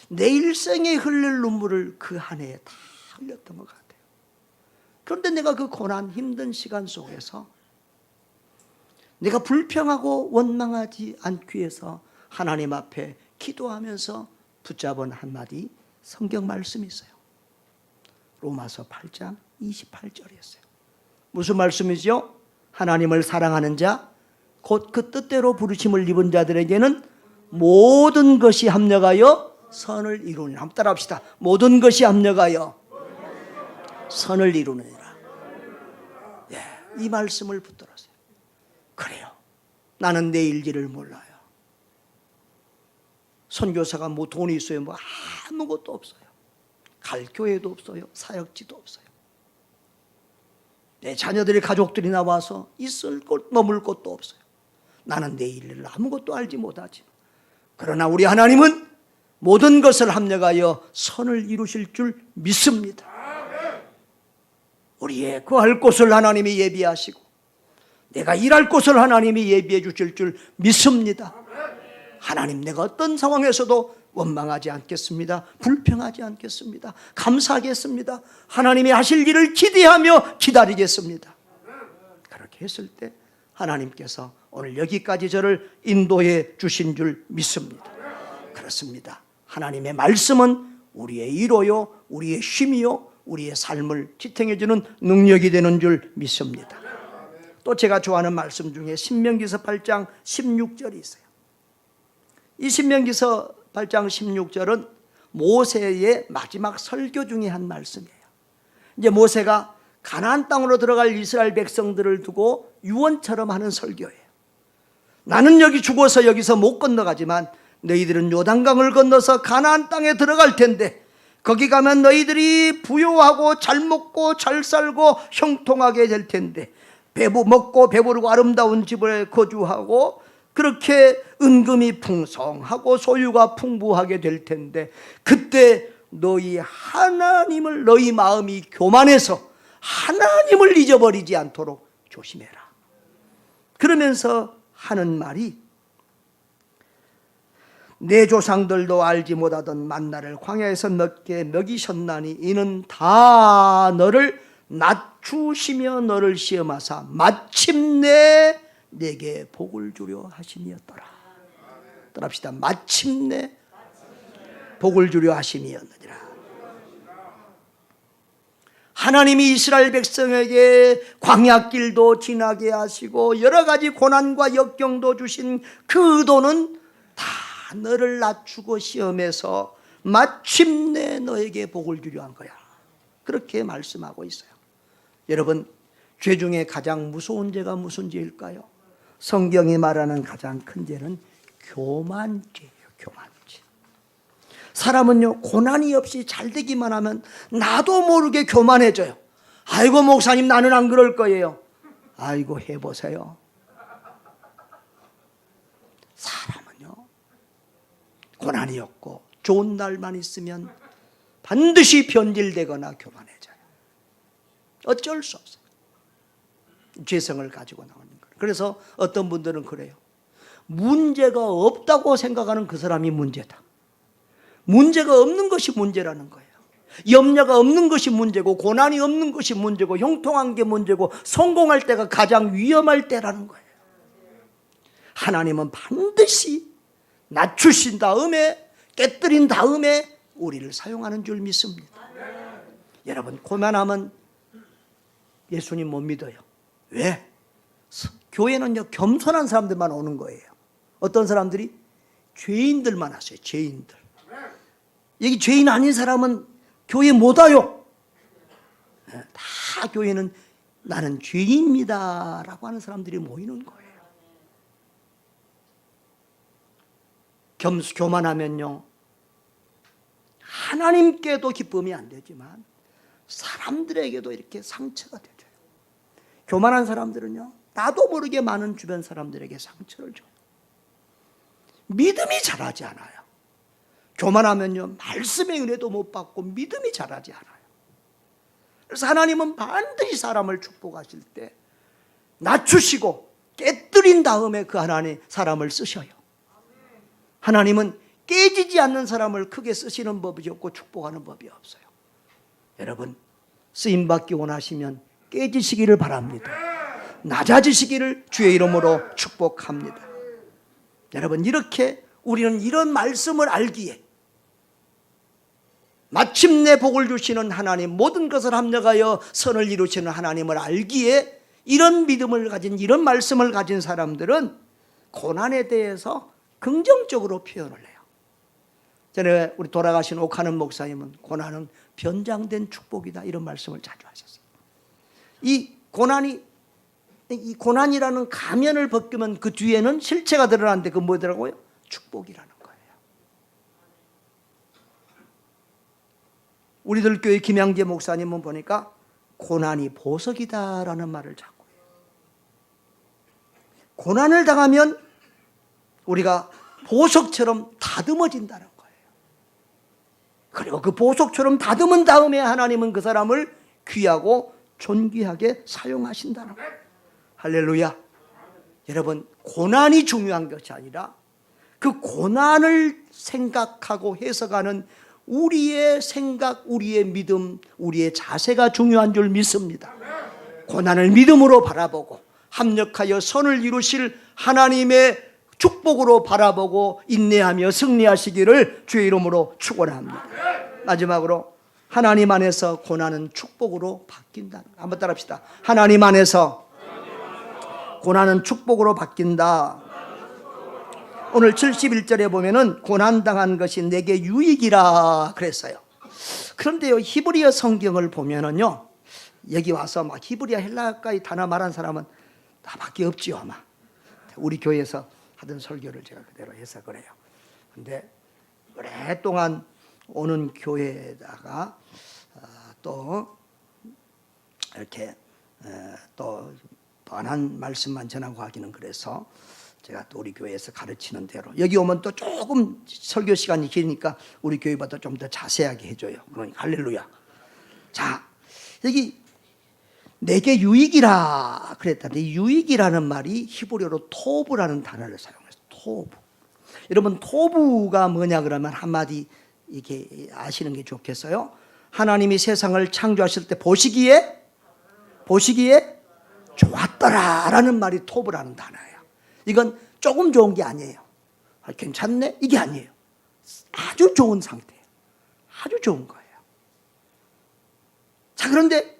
A: 내 일생에 흘릴 눈물을 그 한 해에 다 흘렸던 것 같아요. 그런데 내가 그 고난 힘든 시간 속에서 내가 불평하고 원망하지 않기 위해서 하나님 앞에 기도하면서 붙잡은 한마디 성경 말씀이 있어요. 로마서 8장 28절이었어요. 무슨 말씀이죠? 하나님을 사랑하는 자, 곧 그 뜻대로 부르심을 입은 자들에게는 모든 것이 합력하여 선을 이루느니라. 한번 따라합시다. 모든 것이 합력하여 선을 이루느니라. 이 말씀을 붙들었어요. 그래요. 나는 내 일기를 몰라요. 선교사가 뭐 돈이 있어요? 뭐 아무것도 없어요. 갈 교회도 없어요. 사역지도 없어요. 내 자녀들이 가족들이 나와서 있을 곳, 머물 곳도 없어요. 나는 내 일을 아무것도 알지 못하지. 그러나 우리 하나님은 모든 것을 합력하여 선을 이루실 줄 믿습니다. 우리의 거할 곳을 하나님이 예비하시고 내가 일할 곳을 하나님이 예비해 주실 줄 믿습니다. 하나님, 내가 어떤 상황에서도 원망하지 않겠습니다. 불평하지 않겠습니다. 감사하겠습니다. 하나님이 하실 일을 기대하며 기다리겠습니다. 그렇게 했을 때 하나님께서 오늘 여기까지 저를 인도해 주신 줄 믿습니다. 그렇습니다. 하나님의 말씀은 우리의 위로요, 우리의 쉼이요, 우리의 삶을 지탱해 주는 능력이 되는 줄 믿습니다. 또 제가 좋아하는 말씀 중에 신명기서 8장 16절이 있어요. 이 신명기서 8장 16절은 모세의 마지막 설교 중에 한 말씀이에요. 이제 모세가 가나안 땅으로 들어갈 이스라엘 백성들을 두고 유언처럼 하는 설교예요. 나는 여기 죽어서 여기서 못 건너가지만 너희들은 요단강을 건너서 가나안 땅에 들어갈 텐데 거기 가면 너희들이 부유하고 잘 먹고 잘 살고 형통하게 될 텐데 먹고 배부르고 아름다운 집에 거주하고 그렇게 은금이 풍성하고 소유가 풍부하게 될 텐데 그때 너희 하나님을, 너희 마음이 교만해서 하나님을 잊어버리지 않도록 조심해라. 그러면서 하는 말이 내 조상들도 알지 못하던 만나를 광야에서 먹게 먹이셨나니 이는 다 너를 낮추시며 너를 시험하사 마침내 내게 복을 주려 하심이었더라. 따라합시다. 마침내 복을 주려 하심이었느니라. 하나님이 이스라엘 백성에게 광야길도 지나게 하시고 여러 가지 고난과 역경도 주신 그 의도는 다 너를 낮추고 시험해서 마침내 너에게 복을 주려 한 거야. 그렇게 말씀하고 있어요. 여러분, 죄 중에 가장 무서운 죄가 무슨 죄일까요? 성경이 말하는 가장 큰 죄는 교만죄예요. 교만죄. 사람은요, 고난이 없이 잘 되기만 하면 나도 모르게 교만해져요. 아이고 목사님, 나는 안 그럴 거예요. 아이고 해보세요. 사람은요, 고난이 없고 좋은 날만 있으면 반드시 변질되거나 교만해져요. 어쩔 수 없어요. 죄성을 가지고 나오는 거예요. 그래서 어떤 분들은 그래요. 문제가 없다고 생각하는 그 사람이 문제다. 문제가 없는 것이 문제라는 거예요. 염려가 없는 것이 문제고 고난이 없는 것이 문제고 형통한 게 문제고 성공할 때가 가장 위험할 때라는 거예요. 하나님은 반드시 낮추신 다음에 깨뜨린 다음에 우리를 사용하는 줄 믿습니다. 여러분, 고만하면 예수님 못 믿어요. 왜? 교회는요, 겸손한 사람들만 오는 거예요. 어떤 사람들이? 죄인들만 하세요. 죄인들. 여기 죄인 아닌 사람은 교회 못 와요. 다 교회는 나는 죄인입니다 라고 하는 사람들이 모이는 거예요. 교만하면요, 하나님께도 기쁨이 안 되지만 사람들에게도 이렇게 상처가 되죠. 교만한 사람들은요, 나도 모르게 많은 주변 사람들에게 상처를 줘요. 믿음이 자라지 않아요. 교만하면요, 말씀의 은혜도 못 받고 믿음이 자라지 않아요. 그래서 하나님은 반드시 사람을 축복하실 때 낮추시고 깨뜨린 다음에 그 하나님 사람을 쓰셔요. 하나님은 깨지지 않는 사람을 크게 쓰시는 법이 없고 축복하는 법이 없어요. 여러분, 쓰임받기 원하시면 깨지시기를 바랍니다. 낮아지시기를 주의 이름으로 축복합니다. 여러분, 이렇게 우리는 이런 말씀을 알기에 마침내 복을 주시는 하나님, 모든 것을 합력하여 선을 이루시는 하나님을 알기에 이런 믿음을 가진, 이런 말씀을 가진 사람들은 고난에 대해서 긍정적으로 표현을 해요. 전에 우리 돌아가신 옥하는 목사님은 고난은 변장된 축복이다, 이런 말씀을 자주 하셨어요. 이 고난이라는 가면을 벗기면 그 뒤에는 실체가 드러나는데 그 뭐더라고요? 축복이라는 거예요. 우리들 교회 김양재 목사님은 보니까 고난이 보석이다라는 말을 자꾸 해요. 고난을 당하면 우리가 보석처럼 다듬어진다는 거예요. 그리고 그 보석처럼 다듬은 다음에 하나님은 그 사람을 귀하고 존귀하게 사용하신다는 거예요. 할렐루야. 여러분, 고난이 중요한 것이 아니라 그 고난을 생각하고 해석하는 우리의 생각, 우리의 믿음, 우리의 자세가 중요한 줄 믿습니다. 고난을 믿음으로 바라보고 합력하여 선을 이루실 하나님의 축복으로 바라보고 인내하며 승리하시기를 주의 이름으로 축원합니다. 마지막으로 하나님 안에서 고난은 축복으로 바뀐다. 한번 따라합시다. 하나님 안에서 고난은 축복으로 바뀐다. 오늘 71절에 보면은 고난당한 것이 내게 유익이라 그랬어요. 그런데요, 히브리어 성경을 보면은요, 여기 와서 막 히브리어 헬라어까지 단어 말한 사람은 나밖에 없지요. 아마 우리 교회에서 하던 설교를 제가 그대로 해서 그래요. 근데 오랫동안 오는 교회에다가 또 이렇게 또 뻔한 말씀만 전하고 하기는 그래서 제가 또 우리 교회에서 가르치는 대로, 여기 오면 또 조금 설교 시간이 길으니까 우리 교회보다 좀 더 자세하게 해줘요. 그러니까 할렐루야. 자, 여기 내게 유익이라 그랬다는데, 이 유익이라는 말이 히브리어로 토브라는 단어를 사용해서 토브. 여러분, 토브가 뭐냐 그러면 한마디 이렇게 아시는 게 좋겠어요. 하나님이 세상을 창조하실 때 보시기에 좋았더라라는 말이 토브라는 단어예요. 이건 조금 좋은 게 아니에요. 괜찮네? 이게 아니에요. 아주 좋은 상태예요. 아주 좋은 거예요. 자, 그런데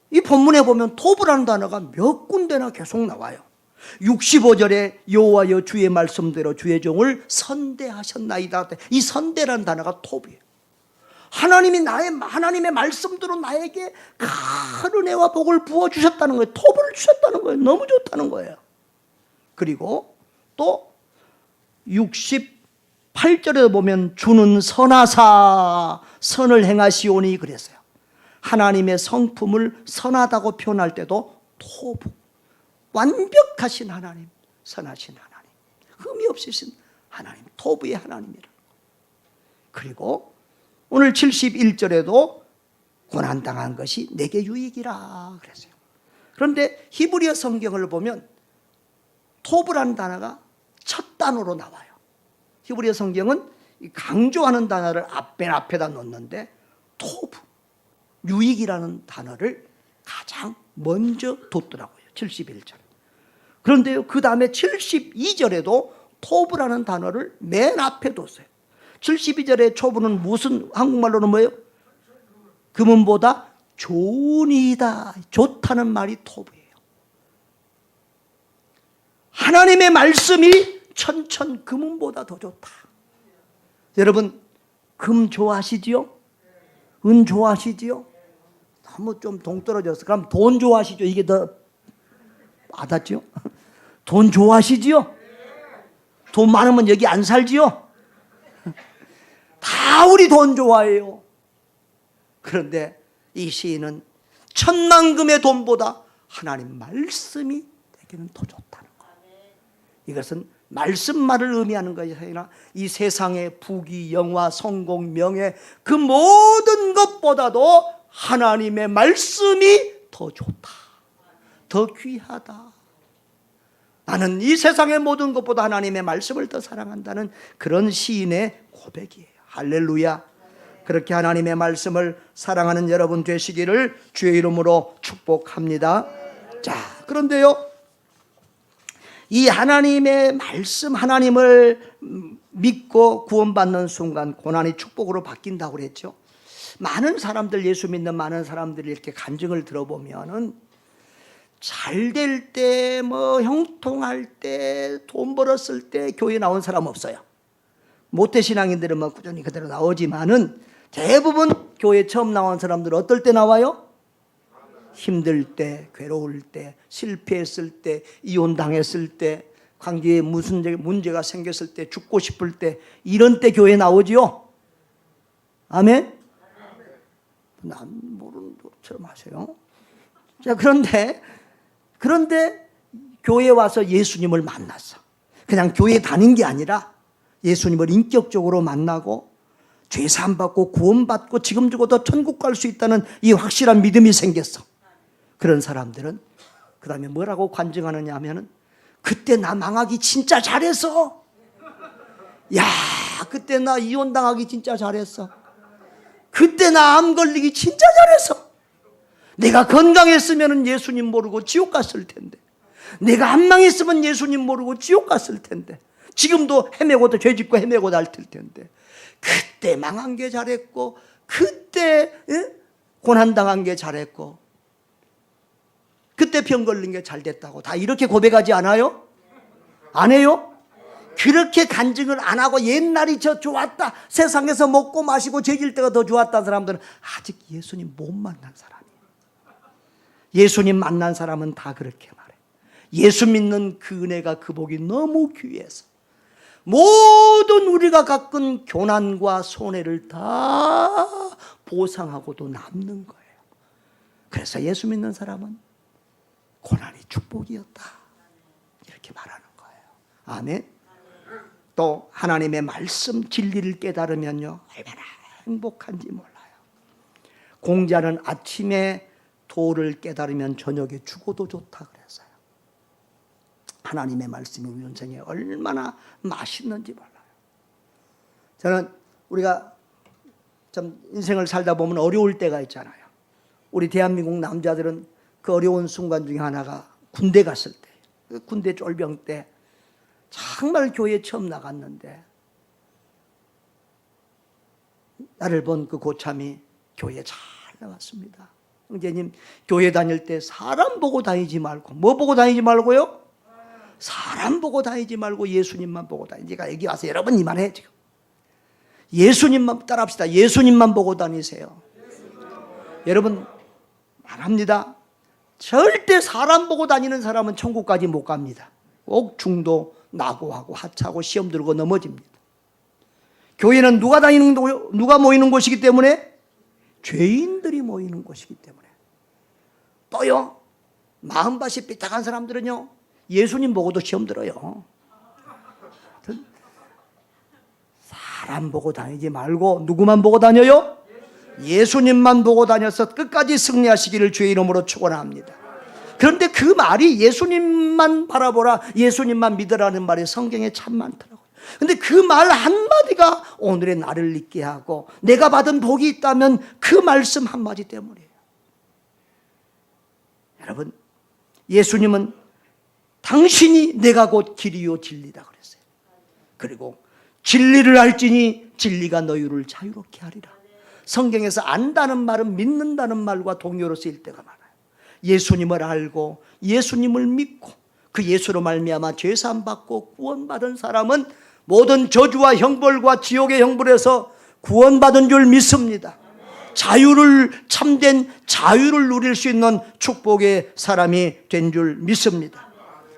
A: 이 본문에 보면 토브라는 단어가 몇 군데나 계속 나와요. 65절에 여호와여 주의 말씀대로 주의 종을 선대하셨나이다. 이 선대라는 단어가 토브예요. 하나님의 말씀대로 나에게 큰 은혜와 복을 부어주셨다는 거예요. 토브를 주셨다는 거예요. 너무 좋다는 거예요. 그리고 또 68절에 보면 주는 선하사 선을 행하시오니 그랬어요. 하나님의 성품을 선하다고 표현할 때도 토브, 완벽하신 하나님, 선하신 하나님, 흠이 없으신 하나님, 토브의 하나님이라. 그리고 오늘 71절에도 고난당한 것이 내게 유익이라 그랬어요. 그런데 히브리어 성경을 보면 토브라는 단어가 첫 단어로 나와요. 히브리어 성경은 강조하는 단어를 맨 앞에다 놓는데 토브, 유익이라는 단어를 가장 먼저 뒀더라고요. 71절. 그런데요, 그 다음에 72절에도 토브라는 단어를 맨 앞에 뒀어요. 72절의 토브는 무슨, 한국말로는 뭐예요? 금은보다 좋으니이다. 좋다는 말이 토브예요. 하나님의 말씀이 천천 금은보다 더 좋다. 여러분, 금 좋아하시지요? 은 좋아하시지요? 너무 좀 동떨어졌어. 그럼 돈 좋아하시죠? 이게 더 와닿죠? 돈 좋아하시지요? 돈 많으면 여기 안 살지요? 다 우리 돈 좋아해요. 그런데 이 시인은 천만금의 돈보다 하나님 말씀이 내게는 더 좋다는 거예요. 이것은 말씀만을 의미하는 것이 아니라 이 세상의 부귀, 영화, 성공, 명예 그 모든 것보다도 하나님의 말씀이 더 좋다, 더 귀하다. 나는 이 세상의 모든 것보다 하나님의 말씀을 더 사랑한다는 그런 시인의 고백이에요. 할렐루야. 그렇게 하나님의 말씀을 사랑하는 여러분 되시기를 주의 이름으로 축복합니다. 자, 그런데요, 이 하나님의 말씀, 하나님을 믿고 구원받는 순간 고난이 축복으로 바뀐다고 그랬죠. 많은 사람들, 예수 믿는 많은 사람들이 이렇게 간증을 들어보면은 잘 될 때, 뭐 형통할 때, 돈 벌었을 때 교회 나온 사람 없어요. 모태신앙인들은 뭐 꾸준히 그대로 나오지만은 대부분 교회 처음 나온 사람들은 어떨 때 나와요? 힘들 때, 괴로울 때, 실패했을 때, 이혼당했을 때, 관계에 무슨 문제가 생겼을 때, 죽고 싶을 때, 이런 때 교회 나오지요? 아멘? 난 모르는 것처럼 하세요. 자, 그런데 교회에 와서 예수님을 만났어. 그냥 교회 다닌 게 아니라 예수님을 인격적으로 만나고 죄 사함 받고 구원받고 지금 죽어도 천국 갈 수 있다는 이 확실한 믿음이 생겼어. 그런 사람들은 그 다음에 뭐라고 관증하느냐 하면은 그때 나 망하기 진짜 잘했어. 야, 그때 나 이혼당하기 진짜 잘했어. 그때 나 암 걸리기 진짜 잘했어. 내가 건강했으면 예수님 모르고 지옥 갔을 텐데, 내가 안 망했으면 예수님 모르고 지옥 갔을 텐데, 지금도 헤매고도 죄짓고 헤매고도 할 텐데, 그때 망한 게 잘했고, 그때 고난당한 게 잘했고, 그때 병 걸린 게 잘 됐다고 다 이렇게 고백하지 않아요? 안 해요? 그렇게 간증을 안 하고 옛날이 저 좋았다, 세상에서 먹고 마시고 즐길 때가 더 좋았다는 사람들은 아직 예수님 못 만난 사람이에요. 예수님 만난 사람은 다 그렇게 말해. 예수 믿는 그 은혜가, 그 복이 너무 귀해서 모든 우리가 겪은 고난과 손해를 다 보상하고도 남는 거예요. 그래서 예수 믿는 사람은 고난이 축복이었다, 이렇게 말하는 거예요. 아멘. 또 하나님의 말씀 진리를 깨달으면요 얼마나 행복한지 몰라요. 공자는 아침에 도를 깨달으면 저녁에 죽어도 좋다 그랬어요. 하나님의 말씀이 우리 인생에 얼마나 맛있는지 몰라요. 저는 우리가 참 인생을 살다 보면 어려울 때가 있잖아요. 우리 대한민국 남자들은 그 어려운 순간 중에 하나가 군대 갔을 때, 그 군대 쫄병 때 정말 교회에 처음 나갔는데 나를 본 그 고참이 교회에 잘 나왔습니다. 형제님, 교회 다닐 때 사람 보고 다니지 말고, 뭐 보고 다니지 말고요? 사람 보고 다니지 말고 예수님만 보고 다니지. 제가 여기 와서 여러 번 이 말해 지금. 예수님만 따라합시다. 예수님만 보고 다니세요. 여러분 말합니다. 절대 사람 보고 다니는 사람은 천국까지 못 갑니다. 꼭 중도 낙오하고 하차하고 시험 들고 넘어집니다. 교회는 누가 모이는 곳이기 때문에? 죄인들이 모이는 곳이기 때문에. 또요, 마음밭이 삐딱한 사람들은요, 예수님 보고도 시험 들어요. 사람 보고 다니지 말고 누구만 보고 다녀요? 예수님만 보고 다녀서 끝까지 승리하시기를 주의 이름으로 축원합니다. 그런데 그 말이 예수님만 바라보라, 예수님만 믿으라는 말이 성경에 참 많더라고요. 근데 그 말 한마디가 오늘의 나를 있게 하고 내가 받은 복이 있다면 그 말씀 한마디 때문이에요. 여러분, 예수님은 당신이 내가 곧 길이요 진리다 그랬어요. 그리고 진리를 알지니 진리가 너희를 자유롭게 하리라. 성경에서 안다는 말은 믿는다는 말과 동요로 쓰일 때가 많아요. 예수님을 알고 예수님을 믿고 그 예수로 말미암아 죄사함 받고 구원받은 사람은 모든 저주와 형벌과 지옥의 형벌에서 구원받은 줄 믿습니다. 참된 자유를 누릴 수 있는 축복의 사람이 된 줄 믿습니다.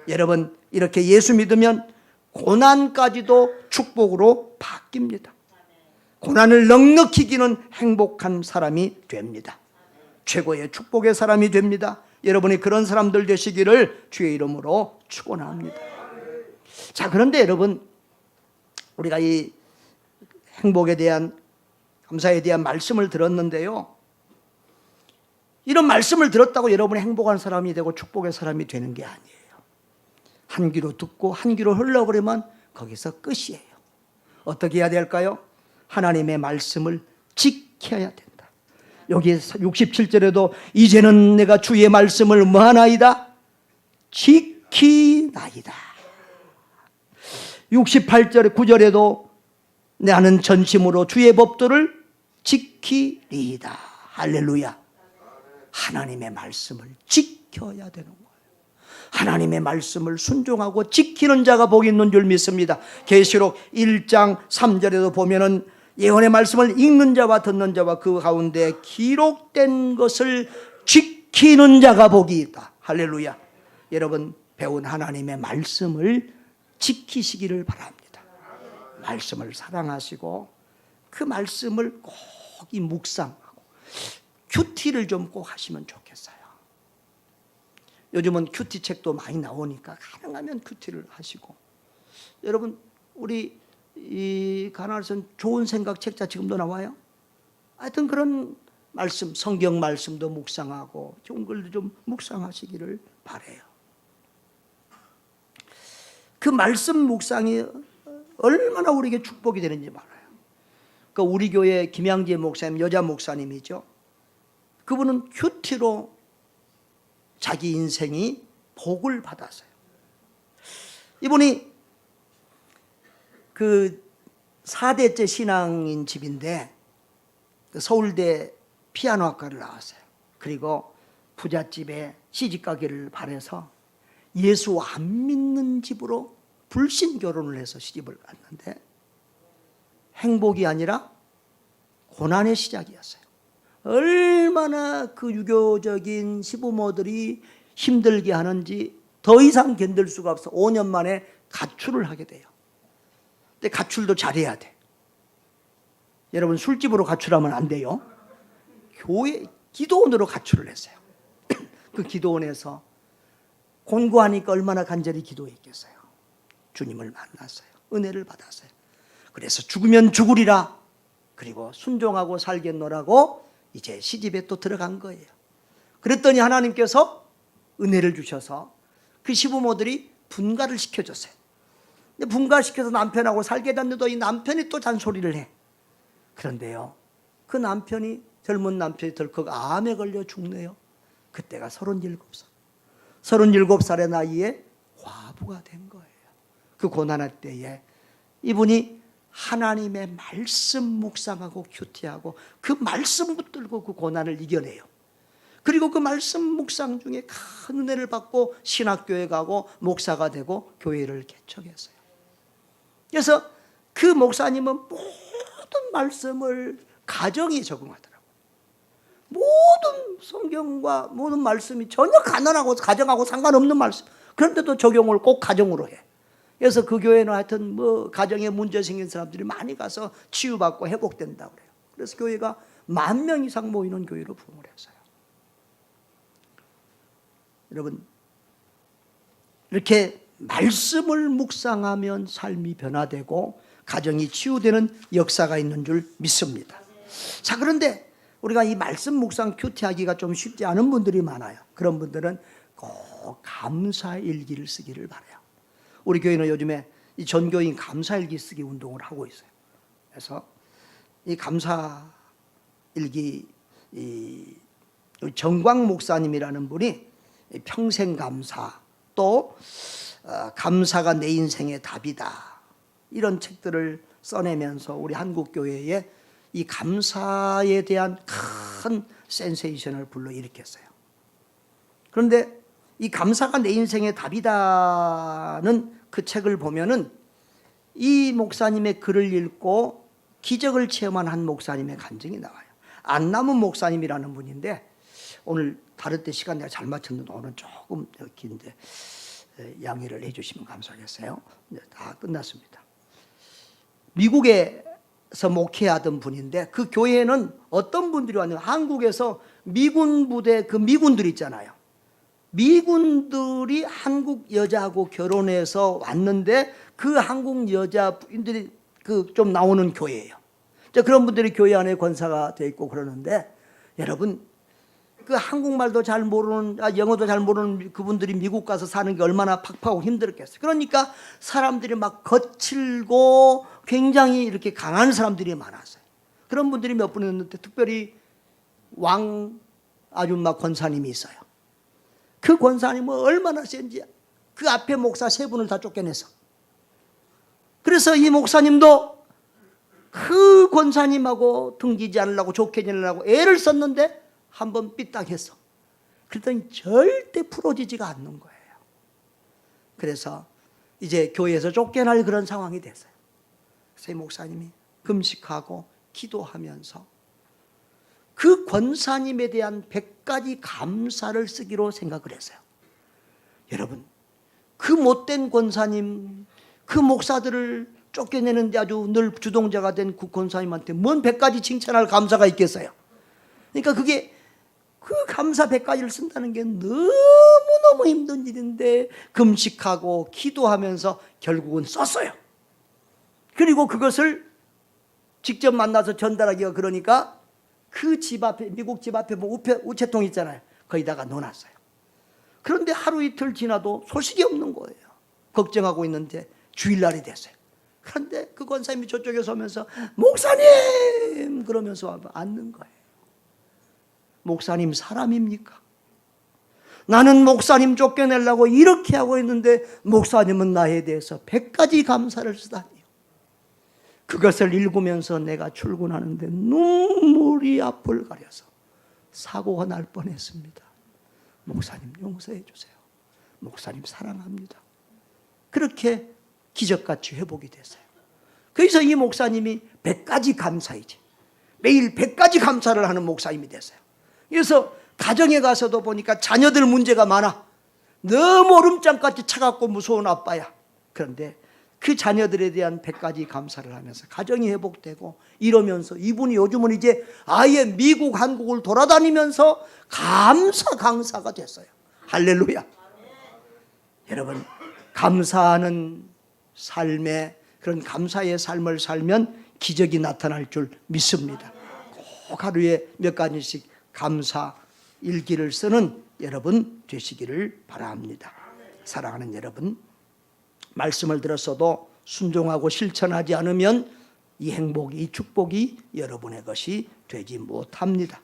A: 여러분, 이렇게 예수 믿으면 고난까지도 축복으로 바뀝니다. 고난을 넉넉히 이기는 행복한 사람이 됩니다. 최고의 축복의 사람이 됩니다. 여러분이 그런 사람들 되시기를 주의 이름으로 축원합니다. 자, 그런데 여러분, 우리가 이 행복에 대한, 감사에 대한 말씀을 들었는데요, 이런 말씀을 들었다고 여러분이 행복한 사람이 되고 축복의 사람이 되는 게 아니에요. 한 귀로 듣고 한 귀로 흘러버리면 거기서 끝이에요. 어떻게 해야 될까요? 하나님의 말씀을 지켜야 된다. 여기 67절에도 이제는 내가 주의 말씀을 뭐하나이다? 지키나이다. 68절 9절에도 나는 전심으로 주의 법도를 지키리이다. 할렐루야. 하나님의 말씀을 지켜야 되는 거예요. 하나님의 말씀을 순종하고 지키는 자가 복이 있는 줄 믿습니다. 계시록 1장 3절에도 보면은 예언의 말씀을 읽는 자와 듣는 자와 그 가운데 기록된 것을 지키는 자가 복이 있다. 할렐루야. 여러분, 배운 하나님의 말씀을 지키시기를 바랍니다. 말씀을 사랑하시고 그 말씀을 꼭 이 묵상하고 큐티를 좀 꼭 하시면 좋겠어요. 요즘은 큐티 책도 많이 나오니까 가능하면 큐티를 하시고, 여러분, 우리 이 가나안에서는 좋은 생각 책자 지금도 나와요. 하여튼 그런 말씀, 성경 말씀도 묵상하고 좋은 글도 좀 묵상하시기를 바라요. 그 말씀 묵상이 얼마나 우리에게 축복이 되는지 말아요. 그 우리 교회 김양재 목사님, 여자 목사님이죠. 그분은 큐티로 자기 인생이 복을 받았어요. 이분이 그 4대째 신앙인 집인데 서울대 피아노학과를 나왔어요. 그리고 부잣집에 시집가기를 바라서 예수 안 믿는 집으로 불신 결혼을 해서 시집을 갔는데 행복이 아니라 고난의 시작이었어요. 얼마나 그 유교적인 시부모들이 힘들게 하는지 더 이상 견딜 수가 없어 5년 만에 가출을 하게 돼요. 근데 가출도 잘해야 돼. 여러분, 술집으로 가출하면 안 돼요. 교회 기도원으로 가출을 했어요. 그 기도원에서 곤고하니까 얼마나 간절히 기도했겠어요. 주님을 만났어요. 은혜를 받았어요. 그래서 죽으면 죽으리라. 그리고 순종하고 살겠노라고 이제 시집에 또 들어간 거예요. 그랬더니 하나님께서 은혜를 주셔서 그 시부모들이 분가를 시켜줬어요. 근데 분가시켜서 남편하고 살게 됐는데도 이 남편이 또 잔소리를 해. 그런데요, 그 남편이, 젊은 남편이 덜컥 암에 걸려 죽네요. 그때가 37살. 37살의 나이에 과부가 된 거예요. 그 고난할 때에 이분이 하나님의 말씀 묵상하고 큐티하고 그 말씀 붙들고 그 고난을 이겨내요. 그리고 그 말씀 묵상 중에 큰 은혜를 받고 신학교에 가고 목사가 되고 교회를 개척했어요. 그래서 그 목사님은 모든 말씀을 가정에 적응하더라고요. 모든 성경과 모든 말씀이 전혀 가난하고 가정하고 상관없는 말씀, 그런데도 적용을 꼭 가정으로 해. 그래서 그 교회는 하여튼 뭐 가정에 문제 생긴 사람들이 많이 가서 치유받고 회복된다고 그래요. 그래서 교회가 10,000명 이상 모이는 교회로 부흥을 했어요. 여러분, 이렇게 말씀을 묵상하면 삶이 변화되고 가정이 치유되는 역사가 있는 줄 믿습니다. 자, 그런데 우리가 이 말씀 묵상 큐티하기가 좀 쉽지 않은 분들이 많아요. 그런 분들은 꼭 감사일기를 쓰기를 바라요. 우리 교회는 요즘에 이 전교인 감사일기 쓰기 운동을 하고 있어요. 그래서 이 감사일기, 이 정광 목사님이라는 분이 평생 감사, 또 감사가 내 인생의 답이다, 이런 책들을 써내면서 우리 한국교회에 이 감사에 대한 큰 센세이션을 불러일으켰어요. 그런데 이 감사가 내 인생의 답이다는 그 책을 보면은 이 목사님의 글을 읽고 기적을 체험한 한 목사님의 간증이 나와요. 안남은 목사님이라는 분인데, 오늘 다른 때 시간 내가 잘 맞췄는데 오늘 조금 긴데 양해를 해주시면 감사하겠어요. 다 끝났습니다. 미국에서 목회하던 분인데, 그 교회에는 어떤 분들이 왔냐면 한국에서 미군 부대, 그 미군들 있잖아요. 미군들이 한국 여자하고 결혼해서 왔는데 그 한국 여자분들이 그 좀 나오는 교회예요. 그런 분들이 교회 안에 권사가 돼 있고 그러는데, 여러분, 그 한국말도 잘 모르는, 영어도 잘 모르는 그분들이 미국 가서 사는 게 얼마나 팍팍하고 힘들었겠어요. 그러니까 사람들이 막 거칠고 굉장히 이렇게 강한 사람들이 많았어요. 그런 분들이 몇 분 있는데, 특별히 왕 아줌마 권사님이 있어요. 그 권사님은 얼마나 센지 그 앞에 목사 3분을 다 쫓겨내서, 그래서 이 목사님도 그 권사님하고 등지지 않으려고 좋게 지내려고 애를 썼는데 한번 삐딱했어. 그랬더니 절대 풀어지지가 않는 거예요. 그래서 이제 교회에서 쫓겨날 그런 상황이 됐어요. 그래서 이 목사님이 금식하고 기도하면서 그 권사님에 대한 100가지 감사를 쓰기로 생각을 했어요. 여러분, 그 못된 권사님, 그 목사들을 쫓겨내는데 아주 늘 주동자가 된 그 권사님한테 뭔 100가지 칭찬할 감사가 있겠어요. 그러니까 그게 그 감사 100가지를 쓴다는 게 너무너무 힘든 일인데 금식하고 기도하면서 결국은 썼어요. 그리고 그것을 직접 만나서 전달하기가 그러니까 그 집 앞에, 미국 집 앞에 뭐 우체통 있잖아요. 거기다가 넣어놨어요. 그런데 하루 이틀 지나도 소식이 없는 거예요. 걱정하고 있는데 주일날이 됐어요. 그런데 그 권사님이 저쪽에 서면서 목사님 그러면서 앉는 거예요. 목사님 사람입니까? 나는 목사님 쫓겨내려고 이렇게 하고 있는데 목사님은 나에 대해서 100가지 감사를 쓰다니요. 그것을 읽으면서 내가 출근하는데 눈물이 앞을 가려서 사고가 날 뻔했습니다. 목사님 용서해 주세요. 목사님 사랑합니다. 그렇게 기적같이 회복이 됐어요. 그래서 이 목사님이 100가지 감사이지, 매일 100가지 감사를 하는 목사님이 됐어요. 그래서 가정에 가서도 보니까 자녀들 문제가 많아. 너무 얼음장같이 차갑고 무서운 아빠야. 그런데 그 자녀들에 대한 100가지 감사를 하면서 가정이 회복되고 이러면서 이분이 요즘은 이제 아예 미국, 한국을 돌아다니면서 감사 강사가 됐어요. 할렐루야. 여러분, 감사하는 삶에, 그런 감사의 삶을 살면 기적이 나타날 줄 믿습니다. 꼭 하루에 몇 가지씩 감사 일기를 쓰는 여러분 되시기를 바랍니다. 사랑하는 여러분, 말씀을 들었어도 순종하고 실천하지 않으면 이 행복이, 이 축복이 여러분의 것이 되지 못합니다.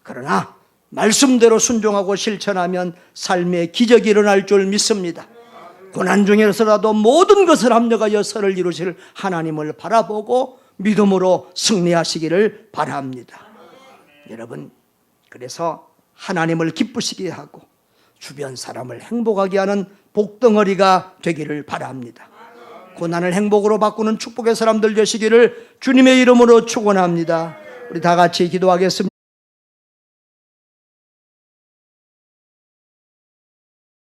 A: 그러나 말씀대로 순종하고 실천하면 삶의 기적이 일어날 줄 믿습니다. 고난 중에서라도 모든 것을 합력하여 선을 이루실 하나님을 바라보고 믿음으로 승리하시기를 바랍니다. 여러분, 그래서 하나님을 기쁘시게 하고 주변 사람을 행복하게 하는 복덩어리가 되기를 바랍니다. 고난을 행복으로 바꾸는 축복의 사람들 되시기를 주님의 이름으로 축원합니다. 우리 다 같이 기도하겠습니다.